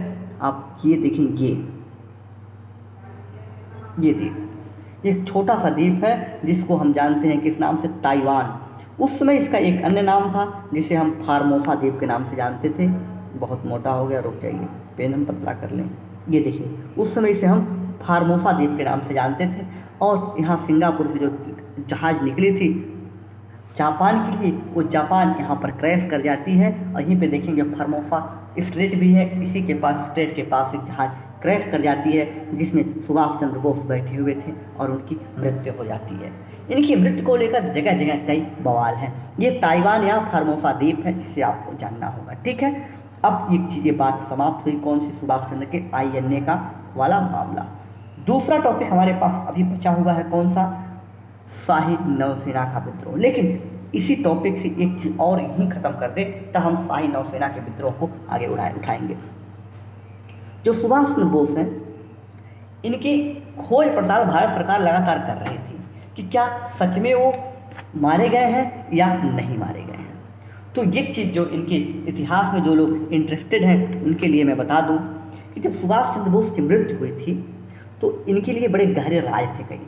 आप ये देखेंगे, ये द्वीप एक छोटा सा द्वीप है जिसको हम जानते हैं किस नाम से, ताइवान। उस समय इसका एक अन्य नाम था जिसे हम फार्मोसा द्वीप के नाम से जानते थे। बहुत मोटा हो गया, रुक जाइए, पेन हम पतला कर लें। ये देखिए उस समय इसे हम फार्मोसा द्वीप के नाम से जानते थे। और यहाँ सिंगापुर से जो जहाज़ निकली थी जापान के लिए, वो जापान यहाँ पर क्रैश कर जाती है। और यहीं पे देखेंगे फार्मोसा स्ट्रेट भी है, इसी के पास स्ट्रेट के पास एक जहाज़ क्रैश कर जाती है जिसमें सुभाष चंद्र बोस बैठे हुए थे और उनकी मृत्यु हो जाती है। इनकी मृत्यु को लेकर जगह जगह कई बवाल हैं। ये ताइवान या फार्मोसा द्वीप है जिसे आपको जानना होगा। ठीक है, अब ये बात समाप्त हुई कौन सी, सुभाष चंद्र के आईएनए का वाला मामला। दूसरा टॉपिक हमारे पास अभी बचा हुआ है कौन सा, शाही नौसेना का विद्रोह। लेकिन इसी टॉपिक से एक चीज़ और यहीं ख़त्म कर दे तो हम शाही नौसेना के विद्रोह को आगे उठाएंगे। जो सुभाष चंद्र बोस हैं, इनकी खोज पड़ताल भारत सरकार लगातार कर रही थी कि क्या सच में वो मारे गए हैं या नहीं मारे गए हैं। तो ये चीज़ जो इनके इतिहास में जो लोग इंटरेस्टेड हैं उनके लिए मैं बता दूं कि जब सुभाष चंद्र बोस की मृत्यु हुई थी तो इनके लिए बड़े गहरे राज थे। कई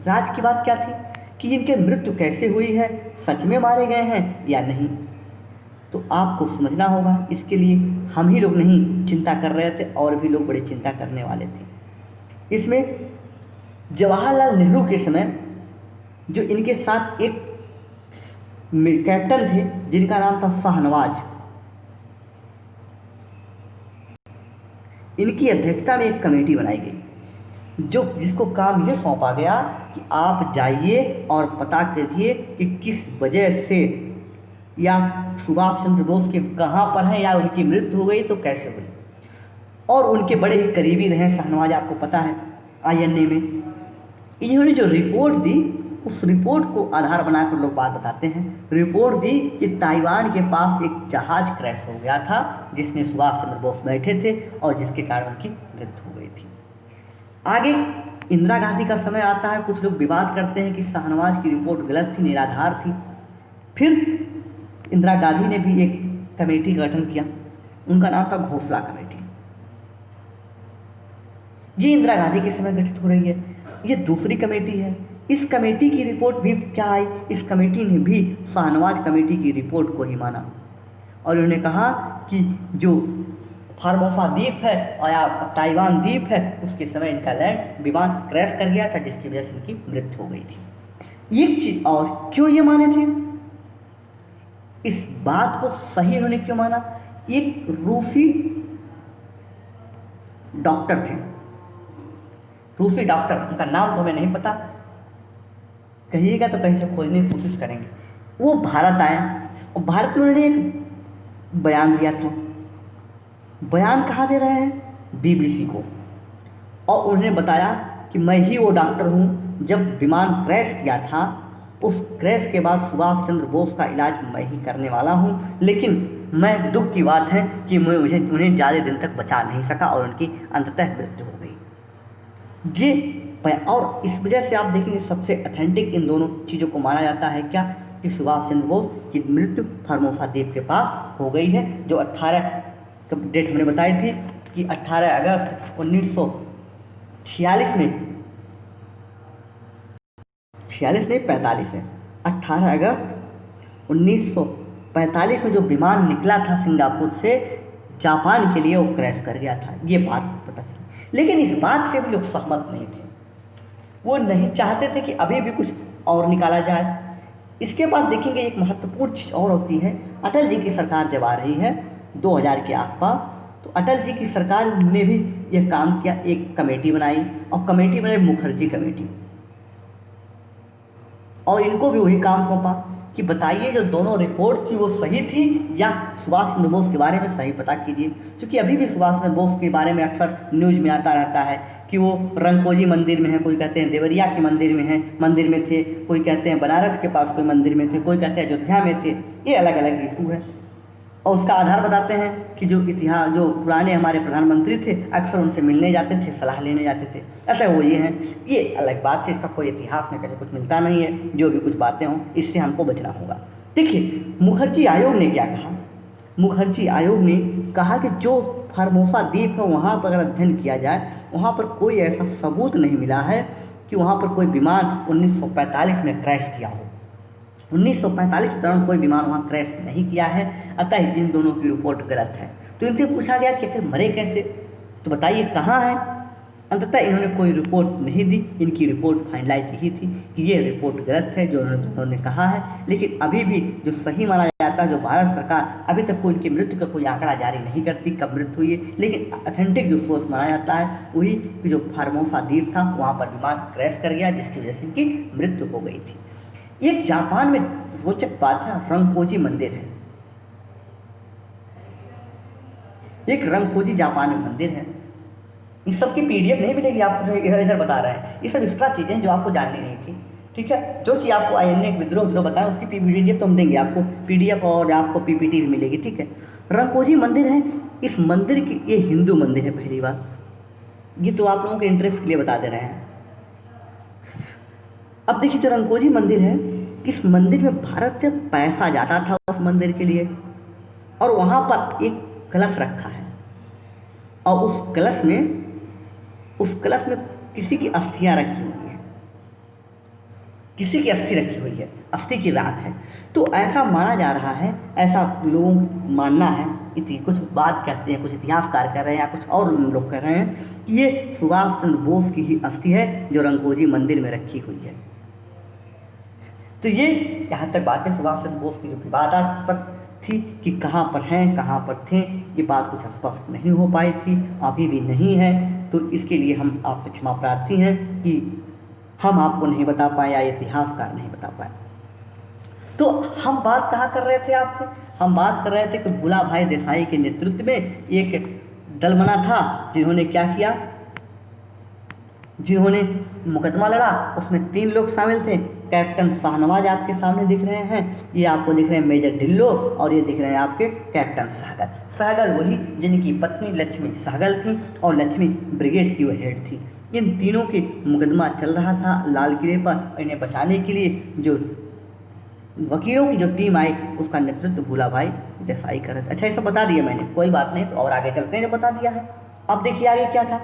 राज की बात क्या थी कि इनके मृत्यु कैसे हुई है, सच में मारे गए हैं या नहीं। तो आपको समझना होगा, इसके लिए हम ही लोग नहीं चिंता कर रहे थे, और भी लोग बड़ी चिंता करने वाले थे। इसमें जवाहरलाल नेहरू के समय जो इनके साथ एक कैप्टन थे जिनका नाम था शाहनवाज, इनकी अध्यक्षता में एक कमेटी बनाई गई जो जिसको काम ये सौंपा गया कि आप जाइए और पता कीजिए कि किस वजह से या सुभाष चंद्र बोस के कहाँ पर हैं या उनकी मृत्यु हो गई तो कैसे हुई। और उनके बड़े ही करीबी रहे शाहनवाज, आपको पता है आईएनए में। इन्होंने जो रिपोर्ट दी उस रिपोर्ट को आधार बनाकर लोग बात बताते हैं। रिपोर्ट दी कि ताइवान के पास एक जहाज क्रैश हो गया था जिसमें सुभाष चंद्र बोस बैठे थे और जिसके कारण उनकी मृत्यु हो गई थी। आगे इंदिरा गांधी का समय आता है, कुछ लोग विवाद करते हैं कि शाहनवाज की रिपोर्ट गलत थी, निराधार थी। फिर इंदिरा गांधी ने भी एक कमेटी का गठन किया, उनका नाम था घोषला कमेटी। ये इंदिरा गांधी के समय गठित हो रही है, ये दूसरी कमेटी है। इस कमेटी की रिपोर्ट भी क्या आई, इस कमेटी ने भी शाहनवाज कमेटी की रिपोर्ट को ही माना और उन्होंने कहा कि जो फार्मोसा द्वीप है और या ताइवान द्वीप है उसके समय इनका लैंड विमान क्रैश कर गया था जिसकी वजह से इनकी मृत्यु हो गई थी। एक चीज और, क्यों ये माने थे, इस बात को सही उन्होंने क्यों माना, एक रूसी डॉक्टर थे, रूसी डॉक्टर, उनका नाम तो हमें नहीं पता, कहिएगा तो कहीं से खोजने की कोशिश करेंगे। वो भारत आए और भारत में उन्होंने एक बयान दिया था। बयान कहाँ दे रहे हैं, बीबीसी को। और उन्होंने बताया कि मैं ही वो डॉक्टर हूँ, जब विमान क्रैश किया था उस क्रैश के बाद सुभाष चंद्र बोस का इलाज मैं ही करने वाला हूँ, लेकिन मैं दुख की बात है कि मुझे उन्हें ज़्यादा दिन तक बचा नहीं सका और उनकी अंततः मृत्यु हो गई। ये और इस वजह से आप देखेंगे सबसे अथेंटिक इन दोनों चीज़ों को माना जाता है क्या, कि सुभाष चंद्र बोस की मृत्यु फार्मोसा द्वीप के पास हो गई है, जो 18 डेट हमने बताई थी कि 18 अगस्त 1946 में 45 है 18 अगस्त 1945 में जो विमान निकला था सिंगापुर से जापान के लिए वो क्रैश कर गया था, ये बात पता चली। लेकिन इस बात से भी लोग सहमत नहीं थे, वो नहीं चाहते थे कि अभी भी कुछ और निकाला जाए। इसके बाद देखेंगे एक महत्वपूर्ण चीज़ और होती है, अटल जी की सरकार जब आ रही है 2000 के आसपास, तो अटल जी की सरकार ने भी यह काम किया, एक कमेटी बनाई और कमेटी बनाई मुखर्जी कमेटी, और इनको भी वही काम सौंपा कि बताइए जो दोनों रिपोर्ट थी वो सही थी या सुभाष चंद्र बोस के बारे में सही पता कीजिए। क्योंकि अभी भी सुभाष चंद्र बोस के बारे में अक्सर न्यूज़ में आता रहता है कि वो रंगकोजी मंदिर में है, कोई कहते हैं देवरिया के मंदिर में है, मंदिर में थे, कोई कहते हैं बनारस के पास कोई मंदिर में थे, कोई कहते हैं अयोध्या में थे। ये अलग अलग इशू है और उसका आधार बताते हैं कि जो इतिहास जो पुराने हमारे प्रधानमंत्री थे अक्सर उनसे मिलने जाते थे, सलाह लेने जाते थे, ऐसा वो ये हैं, ये अलग बात है, इसका कोई इतिहास में कहीं कुछ मिलता नहीं है। जो भी कुछ बातें हों इससे हमको बचना होगा। देखिए मुखर्जी आयोग ने क्या कहा, मुखर्जी आयोग ने कहा कि जो फार्मोसा द्वीप है वहाँ पर अगर अध्ययन किया जाए वहाँ पर कोई ऐसा सबूत नहीं मिला है कि वहाँ पर कोई विमान 1945 में क्रैश किया हो। 1945 के दौरान कोई विमान वहाँ क्रैश नहीं किया है, अतः इन दोनों की रिपोर्ट गलत है। तो इनसे पूछा गया कि आखिर मरे कैसे, तो बताइए कहाँ है। अंततः इन्होंने कोई रिपोर्ट नहीं दी, इनकी रिपोर्ट फाइनलाइज यही थी कि ये रिपोर्ट गलत है जो उन्होंने कहा है। लेकिन अभी भी जो सही माना जाता है, जो भारत सरकार अभी तक कोई इनकी मृत्यु का कोई आंकड़ा जारी नहीं करती कब मृत्यु हुई है, लेकिन अथेंटिक जो सोर्स माना जाता है वही कि जो फार्मोसा द्वीप था वहाँ पर विमान क्रैश कर गया जिसकी वजह से इनकी मृत्यु हो गई थी। एक जापान में रोचक बात है, रंगकोजी मंदिर है, एक रंगकोजी जापान में मंदिर है। इस सब की पीडीएफ नहीं मिलेगी आपको, जो इधर इधर बता रहे हैं, ये सब एक्स्ट्रा चीज़ें जो आपको जाननी नहीं थी, ठीक है। जो चीज़ आपको आईएनए विद्रोह बताएं उसकी पीडीएफ तो हम देंगे आपको, पीडीएफ और आपको पीपीटी भी मिलेगी, ठीक है। रंगकोजी मंदिर है, इस मंदिर की ये हिंदू मंदिर है, पहली बात ये तो आप लोगों के इंटरेस्ट के लिए बता दे रहे हैं। अब देखिए जो रंगकोजी मंदिर है, इस मंदिर में भारत से पैसा जाता था उस मंदिर के लिए, और वहाँ पर एक कलश रखा है और उस कलश में किसी की अस्थियाँ रखी हुई है, किसी की अस्थि रखी हुई है, अस्थि की राख है। तो ऐसा माना जा रहा है, ऐसा लोगों का मानना है, कुछ बात कहते हैं, कुछ इतिहासकार कह रहे हैं या कुछ और लोग कह रहे हैं कि ये सुभाष चंद्र बोस की ही अस्थि है जो रंगकोजी मंदिर में रखी हुई है। तो ये यहाँ तक बातें सुभाष चंद्र बोस की जो विवादास्पद थी कि कहाँ पर हैं कहाँ पर थे, ये बात कुछ स्पष्ट नहीं हो पाई थी, अभी भी नहीं है। तो इसके लिए हम आपसे क्षमा प्रार्थी हैं कि हम आपको नहीं बता पाए या इतिहासकार नहीं बता पाए। तो हम बात कहाँ कर रहे थे आपसे, हम बात कर रहे थे कि भूला भाई देसाई के नेतृत्व में एक दल बना था जिन्होंने क्या किया, जिन्होंने मुकदमा लड़ा। उसमें 3 लोग शामिल थे। कैप्टन शाहनवाज आपके सामने दिख रहे हैं, ये आपको दिख रहे हैं मेजर ढिल्लो, और ये दिख रहे हैं आपके कैप्टन सहगल। सहगल वही जिनकी पत्नी लक्ष्मी सहगल थी और लक्ष्मी ब्रिगेड की वो हेड थी। इन तीनों के मुकदमा चल रहा था लाल किले पर। इन्हें बचाने के लिए जो वकीलों की जो टीम आई उसका नेतृत्व भूला भाई देसाई कर रहे थे। अच्छा, ये सब बता दिया मैंने, कोई बात नहीं, तो और आगे चलते हैं। जो बता दिया है, अब देखिए आगे क्या था।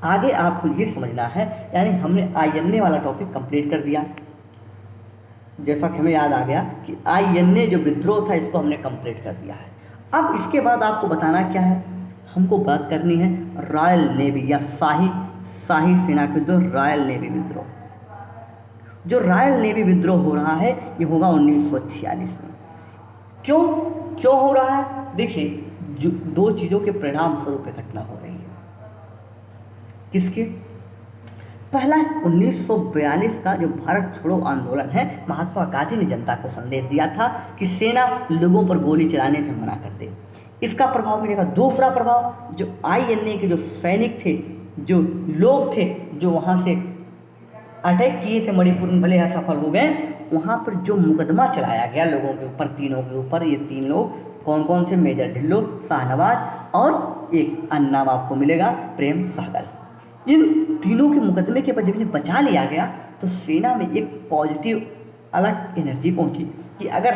आगे आपको ये समझना है, यानी हमने INA वाला टॉपिक कंप्लीट कर दिया। जैसा कि हमें याद आ गया कि INA जो विद्रोह था इसको हमने कंप्लीट कर दिया है। अब इसके बाद आपको बताना क्या है, हमको बात करनी है रॉयल नेवी या शाही सेना के विद्रोह, रॉयल नेवी विद्रोह। जो रॉयल नेवी विद्रोह हो रहा है ये होगा 1946 में। क्यों हो रहा है? देखिए, जो 2 चीज़ों के परिणाम स्वरूप घटना हो रही है। किसके? पहला 1942 का जो भारत छोड़ो आंदोलन है, महात्मा गांधी ने जनता को संदेश दिया था कि सेना लोगों पर गोली चलाने से मना कर दे। इसका प्रभाव मिलेगा। दूसरा प्रभाव, जो INA के जो सैनिक थे, जो लोग थे जो वहाँ से अटैक किए थे मणिपुर में, भले असफल हो गए, वहाँ पर जो मुकदमा चलाया गया लोगों के ऊपर, तीनों के ऊपर, ये 3 लोग कौन कौन से? मेजर ढिल्लो, शाहनवाज और एक अन्य नाम आपको मिलेगा प्रेम सहगल। इन तीनों के मुकदमे के बाद जब इन्हें बचा लिया गया तो सेना में एक पॉजिटिव अलग एनर्जी पहुंची कि अगर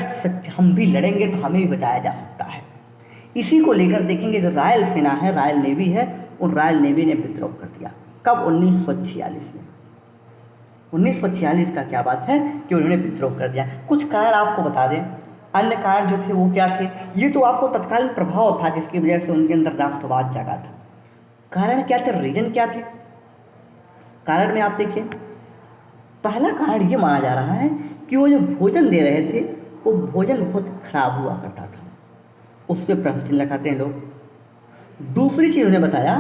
हम भी लड़ेंगे तो हमें भी बचाया जा सकता है। इसी को लेकर देखेंगे जो रॉयल सेना है, रॉयल नेवी है, उन रॉयल नेवी ने विद्रोह कर दिया। कब? 1946 में। 1946 का क्या बात है कि उन्होंने विद्रोह कर दिया। कुछ कारण आपको बता दें, अन्य कारण जो थे वो क्या थे, ये तो आपको तत्कालीन प्रभाव था जिसकी वजह से उनके अंदर राष्ट्रवाद जागा था। कारण क्या थे, रीजन क्या थे? कारण में आप देखिए, पहला कारण ये माना जा रहा है कि वो जो भोजन दे रहे थे वो भोजन बहुत खराब हुआ करता था, उस पर प्रश्न चिन्ह लगाते हैं लोग। दूसरी चीज़ उन्हें बताया,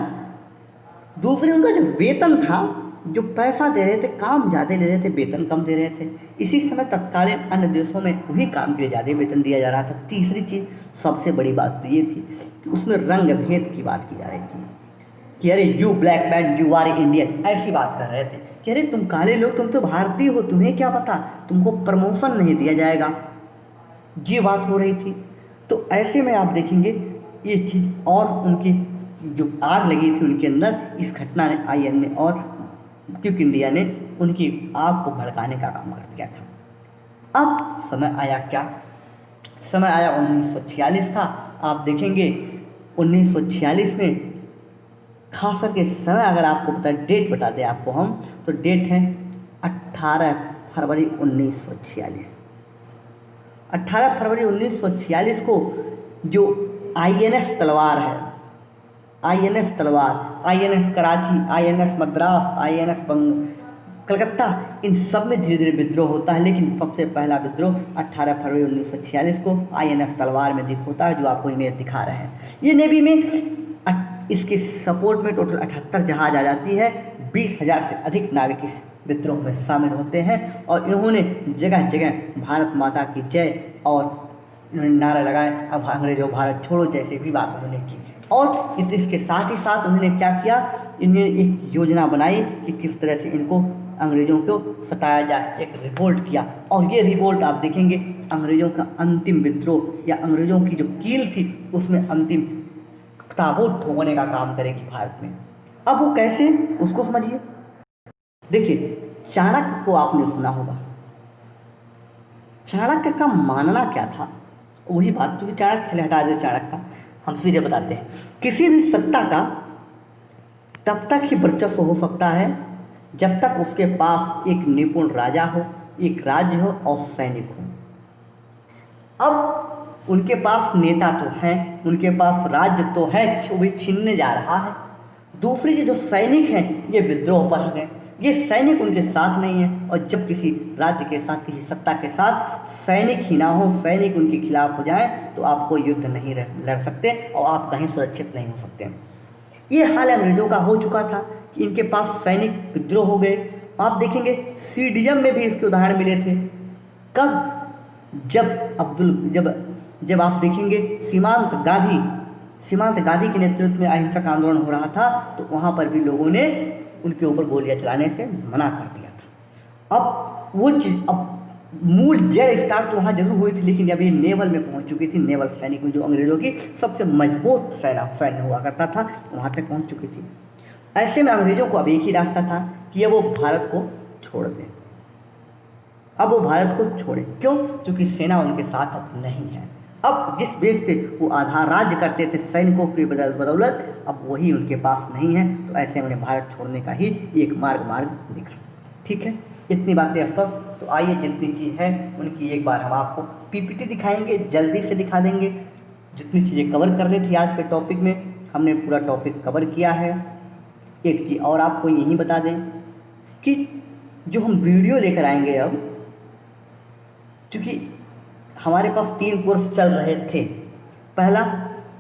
दूसरी उनका जो वेतन था, जो पैसा दे रहे थे, काम ज़्यादा ले रहे थे, वेतन कम दे रहे थे। इसी समय तत्कालीन अन्य देशों में वही काम के लिए ज़्यादा वेतन दिया जा रहा था। तीसरी चीज़, सबसे बड़ी बात तो ये थी कि उसमें रंग भेद की बात की जा रही थी कि अरे you black man you are Indian, ऐसी बात कर रहे थे कि अरे तुम काले लोग, तुम तो भारतीय हो, तुम्हें क्या पता, तुमको प्रमोशन नहीं दिया जाएगा, ये बात हो रही थी। तो ऐसे में आप देखेंगे ये चीज़, और उनकी जो आग लगी थी उनके अंदर, इस घटना ने INA और क्विक इंडिया ने उनकी आग को भड़काने का काम कर दिया था। अब समय आया क्या? समय आया 1946 का। आप देखेंगे 1946 में खास करके समय, अगर आपको पता है, डेट बता दें आपको हम, तो डेट है 18 फरवरी 1946। 18 फरवरी 1946 को जो INS तलवार है, INS तलवार, INS Karachi, INS Madras, INS Calcutta, इन सब में धीरे धीरे विद्रोह होता है। लेकिन सबसे पहला विद्रोह 18 फरवरी 1946 को INS तलवार में होता है, जो आपको इमेज दिखा रहे हैं। ये नेवी में इसके सपोर्ट में टोटल 78 जहाज आ जाती है। 20,000 से अधिक नाविक इस विद्रोह में शामिल होते हैं और इन्होंने जगह जगह भारत माता की जय और इन्होंने नारा लगाए, अब अंग्रेजों भारत छोड़ो, जैसे भी बात उन्होंने की। और इसके साथ ही साथ उन्होंने क्या किया, इन्होंने एक योजना बनाई कि किस तरह से इनको अंग्रेज़ों को सताया जाए। एक रिवोल्ट किया, और ये रिवोल्ट आप देखेंगे अंग्रेज़ों का अंतिम विद्रोह या अंग्रेज़ों की जो कील थी उसमें अंतिम ताबूत ठोकने का काम करेगी भारत में। अब वो कैसे, उसको समझिए। देखिए, चाणक्य को आपने सुना होगा। चाणक्य का मानना क्या था, वही बात, क्योंकि चाणक्य, चले हटा दे चाणक्य का, हम सीधे बताते हैं। किसी भी सत्ता का तब तक ही वर्चस्व हो सकता है जब तक उसके पास एक निपुण राजा हो, एक राज्य हो और सैनिक हो। अब उनके पास नेता तो है, उनके पास राज्य तो है, वो भी छीनने जा रहा है। दूसरी जो सैनिक हैं ये विद्रोह पर है, ये सैनिक उनके साथ नहीं है, और जब किसी राज्य के साथ, किसी सत्ता के साथ सैनिक ही ना हो, सैनिक उनके खिलाफ हो जाए, तो आप कोई युद्ध नहीं लड़ सकते और आप कहीं सुरक्षित नहीं हो सकते। ये हाल अंग्रेजों का हो चुका था कि इनके पास सैनिक विद्रोह हो गए। आप देखेंगे सीडीएम में भी इसके उदाहरण मिले थे। कब? जब आप देखेंगे सीमांत गांधी के नेतृत्व में अहिंसक आंदोलन हो रहा था, तो वहाँ पर भी लोगों ने उनके ऊपर गोलियां चलाने से मना कर दिया था। अब वो चीज़, अब मूल जड़ स्टार्ट तो वहाँ जरूर हुई थी, लेकिन जब ये नेवल में पहुँच चुकी थी, नेवल सैनिक में जो अंग्रेजों की सबसे मजबूत सैन्य हुआ करता था, वहाँ तक पहुँच चुकी थी। ऐसे में अंग्रेजों को अब एक ही रास्ता था कि अब वो भारत को छोड़ दें। अब वो भारत को छोड़े, क्यों? क्योंकि सेना उनके साथ अब नहीं है। अब जिस देश पे वो आधार राज्य करते थे सैनिकों की बदौलत, अब वही उनके पास नहीं है, तो ऐसे में उन्हें भारत छोड़ने का ही एक मार्ग दिखा। ठीक है, इतनी बातें स्पष्ट। तो आइए जितनी चीज़ है उनकी एक बार हम आपको पीपीटी दिखाएंगे, जल्दी से दिखा देंगे। जितनी चीज़ें कवर करनी थी आज के टॉपिक में, हमने पूरा टॉपिक कवर किया है। एक चीज़ और आपको यही बता दें कि जो हम वीडियो लेकर आएंगे अब, क्योंकि हमारे पास 3 कोर्स चल रहे थे, पहला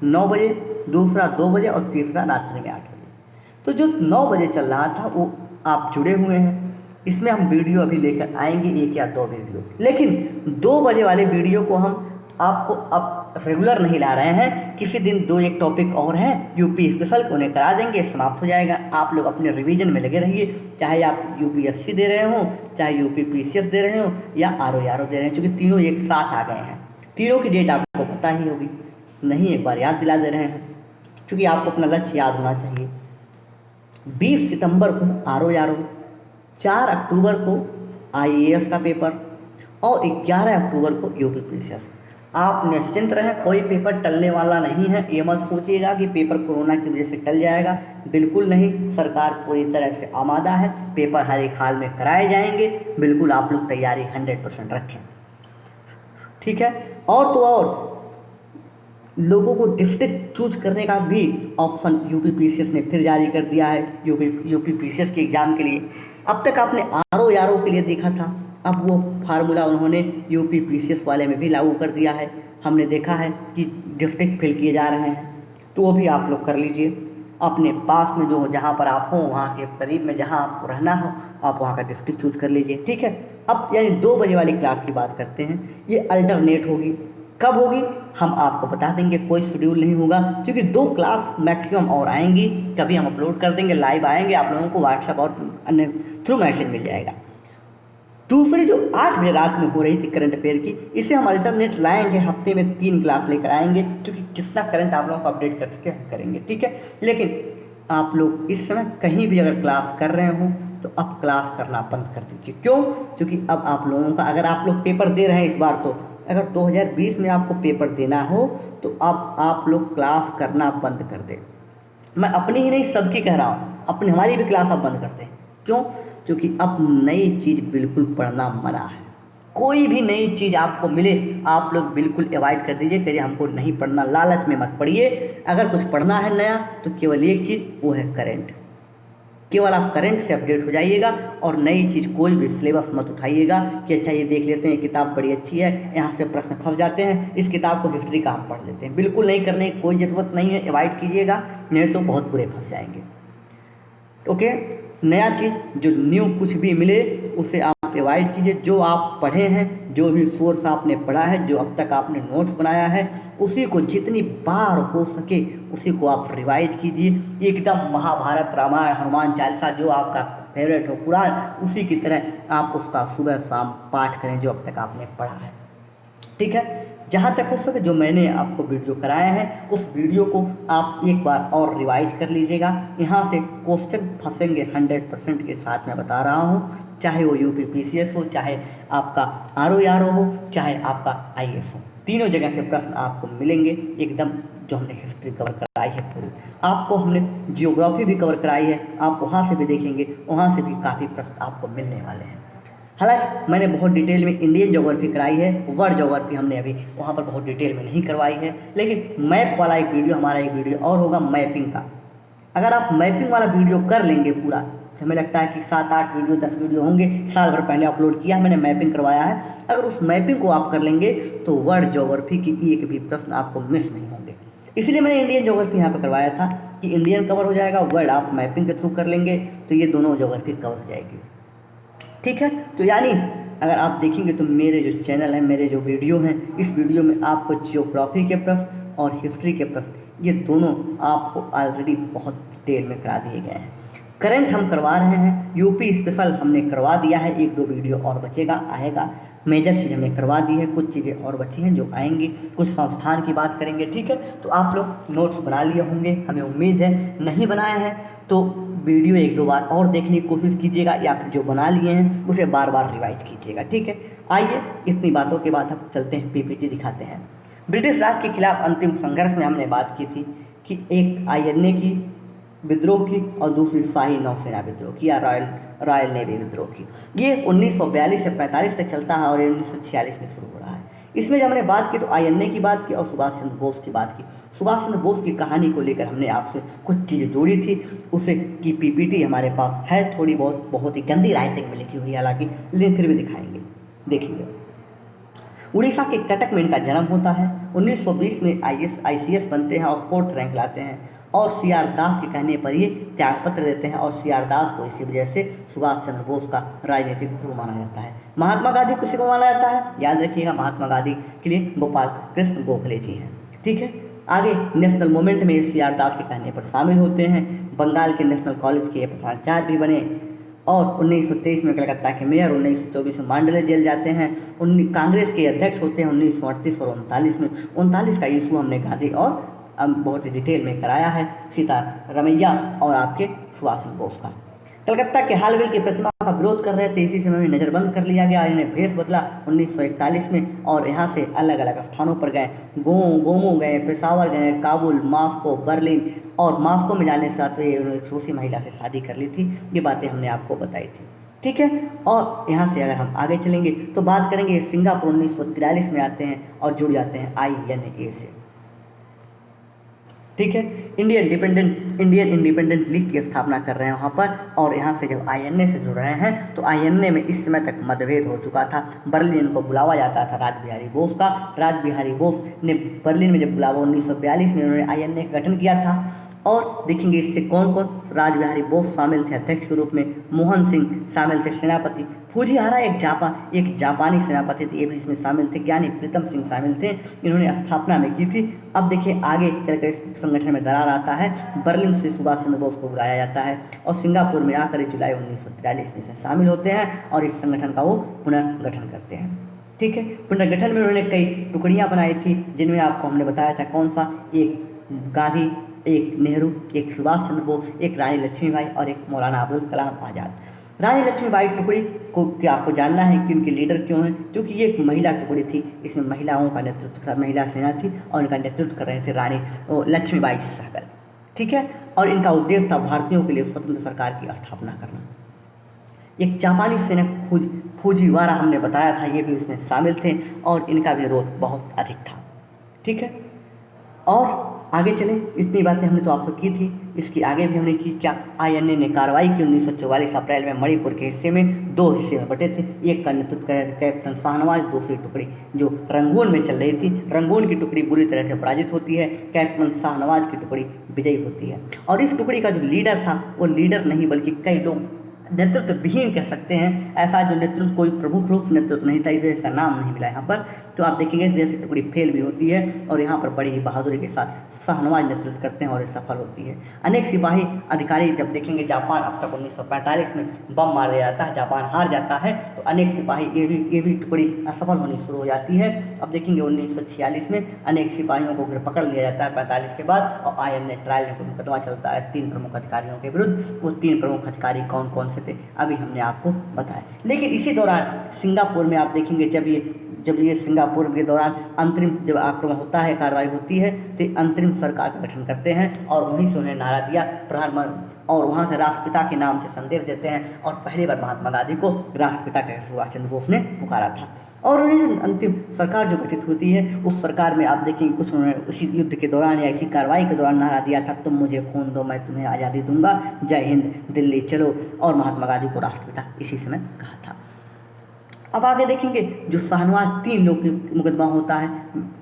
9 बजे, दूसरा 2 बजे और तीसरा रात्रि में 8 बजे। तो जो 9 बजे चल रहा था वो आप जुड़े हुए हैं, इसमें हम वीडियो अभी लेकर आएंगे 1 या 2 वीडियो, लेकिन 2 बजे वाले वीडियो को हम आपको अब रेगुलर नहीं ला रहे हैं। किसी दिन 2-1 टॉपिक और हैं यूपी स्पेशल को उन्हें करा देंगे, समाप्त हो जाएगा। आप लोग अपने रिवीजन में लगे रहिए, चाहे आप यूपीएससी दे रहे हों, चाहे यूपी पीसीएस दे रहे हों या आरओ दे रहे हैं, क्योंकि तीनों एक साथ आ गए हैं। तीनों की डेट आपको पता ही होगी, नहीं एक बार याद दिला दे रहे हैं, क्योंकि आपको अपना लक्ष्य याद होना चाहिए। 20 सितंबर को आरओ, 4 अक्टूबर को आईएएस का पेपर और 11 अक्टूबर को यूपी पीसीएस। आप निश्चिंत रहें, कोई पेपर टलने वाला नहीं है। ये मत सोचिएगा कि पेपर कोरोना की वजह से टल जाएगा, बिल्कुल नहीं। सरकार पूरी तरह से आमादा है, पेपर हर एक हाल में कराए जाएंगे। बिल्कुल आप लोग तैयारी 100% रखें, ठीक है। और तो और लोगों को डिस्ट्रिक्ट चूज करने का भी ऑप्शन यूपी पीसीएस ने फिर जारी कर दिया है, यूपी पीसीएस के एग्ज़ाम के लिए। अब तक आपने आरओ के लिए देखा था, अब वो फार्मूला उन्होंने यूपी पीसीएस वाले में भी लागू कर दिया है। हमने देखा है कि डिस्ट्रिक्ट फिल किए जा रहे हैं, तो वो भी आप लोग कर लीजिए। अपने पास में जो जहाँ पर आप हो, वहाँ के करीब में जहाँ आपको रहना हो, आप वहाँ का डिस्ट्रिक्ट चूज कर लीजिए, ठीक है। अब यानी 2 बजे वाली क्लास की बात करते हैं, ये अल्टरनेट होगी। कब होगी हम आपको बता देंगे, कोई शेड्यूल नहीं होगा, क्योंकि 2 क्लास मैक्सिमम और आएंगी। कभी हम अपलोड कर देंगे, लाइव आएंगे, आप लोगों को व्हाट्सएप और अन्य थ्रू मैसेज मिल जाएगा। दूसरी जो 8 बजे रात में हो रही थी करंट अफेयर की, इसे हम अल्टरनेट लाएंगे, हफ्ते में 3 क्लास लेकर आएंगे, क्योंकि जितना करंट आप लोगों को अपडेट कर सके हम करेंगे, ठीक है। लेकिन आप लोग इस समय कहीं भी अगर क्लास कर रहे हो तो अब क्लास करना बंद कर दीजिए। क्यों? क्योंकि अब आप लोगों का, अगर आप लोग पेपर दे रहे हैं इस बार, तो अगर 2020 में आपको पेपर देना हो तो अब आप लोग क्लास करना बंद कर दें। मैं अपनी ही नहीं सबकी कह रहा हूँ, अपनी हमारी भी क्लास आप बंद कर दें। क्यों? क्योंकि अब नई चीज़ बिल्कुल पढ़ना मना है। कोई भी नई चीज़ आपको मिले आप लोग बिल्कुल अवॉइड कर दीजिए, कहिए हमको नहीं पढ़ना, लालच में मत पढ़िए। अगर कुछ पढ़ना है नया तो केवल एक चीज़, वो है करंट। केवल आप करंट से अपडेट हो जाइएगा और नई चीज़ कोई भी सिलेबस मत उठाइएगा कि अच्छा ये देख लेते हैं, किताब बड़ी अच्छी है, यहाँ से प्रश्न फंस जाते हैं, इस किताब को हिस्ट्री का हम पढ़ लेते हैं। बिल्कुल नहीं करने की कोई ज़रूरत नहीं है, अवॉइड कीजिएगा, नहीं तो बहुत बुरे फंस जाएंगे। ओके, नया चीज़ जो न्यू कुछ भी मिले उसे आप अवॉइड कीजिए। जो आप पढ़े हैं, जो भी सोर्स आपने पढ़ा है, जो अब तक आपने नोट्स बनाया है, उसी को जितनी बार हो सके उसी को आप रिवाइज कीजिए। एकदम महाभारत, रामायण, हनुमान चालीसा जो आपका फेवरेट हो, पुराण, उसी की तरह आप उसका सुबह शाम पाठ करें जो अब तक आपने पढ़ा है, ठीक है। जहाँ तक हो सके जो मैंने आपको वीडियो कराया है उस वीडियो को आप एक बार और रिवाइज कर लीजिएगा। यहाँ से क्वेश्चन फंसेंगे 100% के साथ मैं बता रहा हूँ, चाहे वो यूपी पीसीएस हो, चाहे आपका आरओ हो, चाहे आपका आईएएस हो, तीनों जगह से प्रश्न आपको मिलेंगे एकदम। जो हमने हिस्ट्री कवर कराई है पूरी, आपको हमने जियोग्राफी भी कवर कराई है, आप वहाँ से भी देखेंगे, वहाँ से भी काफ़ी प्रश्न आपको मिलने वाले हैं। हालांकि मैंने बहुत डिटेल में इंडियन ज्योग्राफी कराई है, वर्ल्ड ज्योग्राफी हमने अभी वहाँ पर बहुत डिटेल में नहीं करवाई है। लेकिन मैप वाला एक वीडियो, हमारा एक वीडियो और होगा मैपिंग का। अगर आप मैपिंग वाला वीडियो कर लेंगे पूरा तो हमें लगता है कि 7-8 वीडियो 10 वीडियो होंगे, साल भर पहले अपलोड किया है मैंने, मैपिंग करवाया है। अगर उस मैपिंग को आप कर लेंगे तो वर्ल्ड ज्योग्राफी की एक भी प्रश्न आपको मिस नहीं होंगे। इसलिए मैंने इंडियन ज्योग्राफी यहाँ पर करवाया था कि इंडियन कवर हो जाएगा, वर्ल्ड आप मैपिंग के थ्रू कर लेंगे तो ये दोनों ज्योग्राफी कवर हो जाएगी। ठीक है, तो यानी अगर आप देखेंगे तो मेरे जो चैनल है, मेरे जो वीडियो हैं, इस वीडियो में आपको ज्योग्राफी के प्रश्न और हिस्ट्री के प्रश्न ये दोनों आपको ऑलरेडी बहुत डिटेल में करा दिए गए हैं। करंट हम करवा रहे हैं, यूपी स्पेशल हमने करवा दिया है, 1-2 वीडियो और बचेगा, आएगा। मेजर चीज़ हमने करवा दी है, कुछ चीज़ें और बची हैं जो आएंगी, कुछ संस्थान की बात करेंगे। ठीक है, तो आप लोग नोट्स बना लिए होंगे, हमें उम्मीद है। नहीं बनाए हैं तो वीडियो 1-2 बार और देखने की कोशिश कीजिएगा, या फिर जो बना लिए हैं उसे बार बार रिवाइज कीजिएगा। ठीक है, आइए इतनी बातों के बाद हम चलते हैं, पीपीटी दिखाते हैं। ब्रिटिश राज के खिलाफ अंतिम संघर्ष में हमने बात की थी कि एक आईएनए की विद्रोह की और दूसरी शाही नौसेना विद्रोह की या रॉयल नेवी विद्रोह की। ये 1942 से 45 तक चलता है और 1946 में शुरू हो रहा है। इसमें जब हमने बात की तो आईएनए की बात की और सुभाष चंद्र बोस की बात की। सुभाष चंद्र बोस की कहानी को लेकर हमने आपसे कुछ चीज़ें जोड़ी थी, उसे की पीपीटी हमारे पास है, थोड़ी बहुत ही गंदी राइटिंग में लिखी हुई है हालांकि, लेकिन फिर भी दिखाएंगे। देखिए, उड़ीसा के कटक में इनका जन्म होता है। 1920 में ICS बनते हैं और 4th रैंक लाते हैं और CR दास के कहने पर ये त्यागपत्र देते हैं और CR दास को इसी वजह से सुभाष चंद्र बोस का राजनीतिक गुरु माना जाता है। महात्मा गांधी किसी को माना जाता है, याद रखिएगा, महात्मा गांधी के लिए गोपाल कृष्ण गोखले जी हैं। ठीक है, आगे नेशनल मूवमेंट में CR दास के कहने पर शामिल होते हैं। बंगाल के नेशनल कॉलेज के प्राचार्य भी बने और 1923 में कलकत्ता के मेयर, 1924 में मांडले जेल जाते हैं। कांग्रेस के अध्यक्ष होते हैं 1938 और 39 में। 39 का इशू हमने गांधी और बहुत ही डिटेल में कराया है, सीतारमैया और आपके सुभाष चंद्र बोस का। कलकत्ता के हालवेल की प्रतिमा का विरोध कर रहे थे, इसी समय में नज़रबंद कर लिया गया। इन्हें भेष बदला 1941 में और यहाँ से अलग अलग स्थानों पर गए, गोमो गए, पेशावर गए, काबुल, मास्को, बर्लिन, और मास्को में जाने से साथ उन्होंने एक रूसी महिला से शादी कर ली थी। ये बातें हमने आपको बताई थी। ठीक है, और यहाँ से अगर हम आगे चलेंगे तो बात करेंगे सिंगापुर 1943 में आते हैं और जुड़ जाते हैं INA से। ठीक है, इंडियन इंडिपेंडेंट लीग की स्थापना कर रहे हैं वहाँ पर, और यहाँ से जब INA से जुड़ रहे हैं तो INA में इस समय तक मतभेद हो चुका था। बर्लिन को बुलावा जाता था रासबिहारी बोस का। रासबिहारी बोस ने बर्लिन में जब बुलावा 1942 में उन्होंने INA का गठन किया था। और देखेंगे इससे कौन कौन, रासबिहारी बोस शामिल थे अध्यक्ष के रूप में, मोहन सिंह शामिल थे सेनापति, फूजिहारा एक जापानी सेनापति थे, ये भी इसमें शामिल थे, ज्ञानी प्रीतम सिंह शामिल थे, इन्होंने स्थापना में की थी। अब देखिए आगे चलकर इस संगठन में दरार आता है। बर्लिन से सुभाष चंद्र बोस को बुलाया जाता है और सिंगापुर में आकर जुलाई 1943 में से शामिल होते हैं और इस संगठन का वो पुनर्गठन करते हैं। ठीक है, पुनर्गठन में उन्होंने कई टुकड़ियाँ बनाई थी, जिनमें आपको हमने बताया था कौन सा, एक गांधी, एक नेहरू, एक सुभाष चंद्र बोस, एक रानी लक्ष्मीबाई और एक मौलाना अबुल कलाम आज़ाद। रानी लक्ष्मीबाई टुकड़ी को क्या आपको जानना है कि उनके लीडर क्यों हैं? क्योंकि ये एक महिला टुकड़ी थी, इसमें महिलाओं का नेतृत्व था, महिला सेना थी और इनका नेतृत्व कर रहे थे रानी लक्ष्मीबाई सहगल। ठीक है, और इनका उद्देश्य था भारतीयों के लिए स्वतंत्र सरकार की स्थापना करना। एक जापानी सैनिक फूजीवारा हमने बताया था, ये भी उसमें शामिल थे और इनका भी रोल बहुत अधिक था। ठीक है, और आगे चलें, इतनी बातें हमने तो आपसे की थी, इसकी आगे भी हमने की क्या, INA ने कार्रवाई की 1944 अप्रैल में मणिपुर के हिस्से में 2 हिस्से में बटे थे। एक का नेतृत्व कर रहे थे कैप्टन शाहनवाज, दूसरी टुकड़ी जो रंगून में चल रही थी, रंगून की टुकड़ी बुरी तरह से पराजित होती है, कैप्टन शाहनवाज की टुकड़ी विजयी होती है। और इस टुकड़ी का जो लीडर था वो लीडर नहीं बल्कि कई लोग नेतृत्व विहीन कह सकते हैं, ऐसा जो नेतृत्व कोई प्रमुख रूप से नेतृत्व नहीं था, इसलिए इसका नाम नहीं मिला यहाँ पर। तो आप देखेंगे इस जैसी टुकड़ी फेल भी होती है और यहाँ पर बड़ी ही बहादुरी के साथ शाहनवाज नेतृत्व करते हैं और ये सफल होती है। अनेक सिपाही अधिकारी जब देखेंगे जापान अब तक 1945 में बम मार दिया जाता है, जापान हार जाता है, तो अनेक सिपाही ये भी टुकड़ी असफल होनी शुरू हो जाती है। अब देखेंगे 1946 में अनेक सिपाहियों को पकड़ लिया जाता है 45 के बाद, और INA ट्रायल में मुकदमा चलता है 3 प्रमुख अधिकारियों के विरुद्ध। वो 3 प्रमुख अधिकारी कौन कौन से थे अभी हमने आपको बताया। लेकिन इसी दौरान सिंगापुर में आप देखेंगे जब ये सिंगापुर के दौरान अंतरिम जब आक्रमण होता है, कार्रवाई होती है, तो अंतरिम सरकार का गठन करते हैं और वहीं से उन्हें नारा दिया प्रधानमंत्री, और वहाँ से राष्ट्रपिता के नाम से संदेश देते हैं और पहली बार महात्मा गांधी को राष्ट्रपिता के सुभाष चंद्र बोस ने पुकारा था। और उन्हें जो अंतिम सरकार जो गठित होती है, उस सरकार में आप देखेंगे कुछ उन्होंने उसी युद्ध के दौरान या इसी कार्रवाई के दौरान नारा दिया था, तुम मुझे खून दो मैं तुम्हें आज़ादी दूंगा, जय हिंद, दिल्ली चलो, और महात्मा गांधी को राष्ट्रपिता इसी समय कहा था। अब आगे देखेंगे जो शाहनवाज 3 लोग मुकदमा होता है,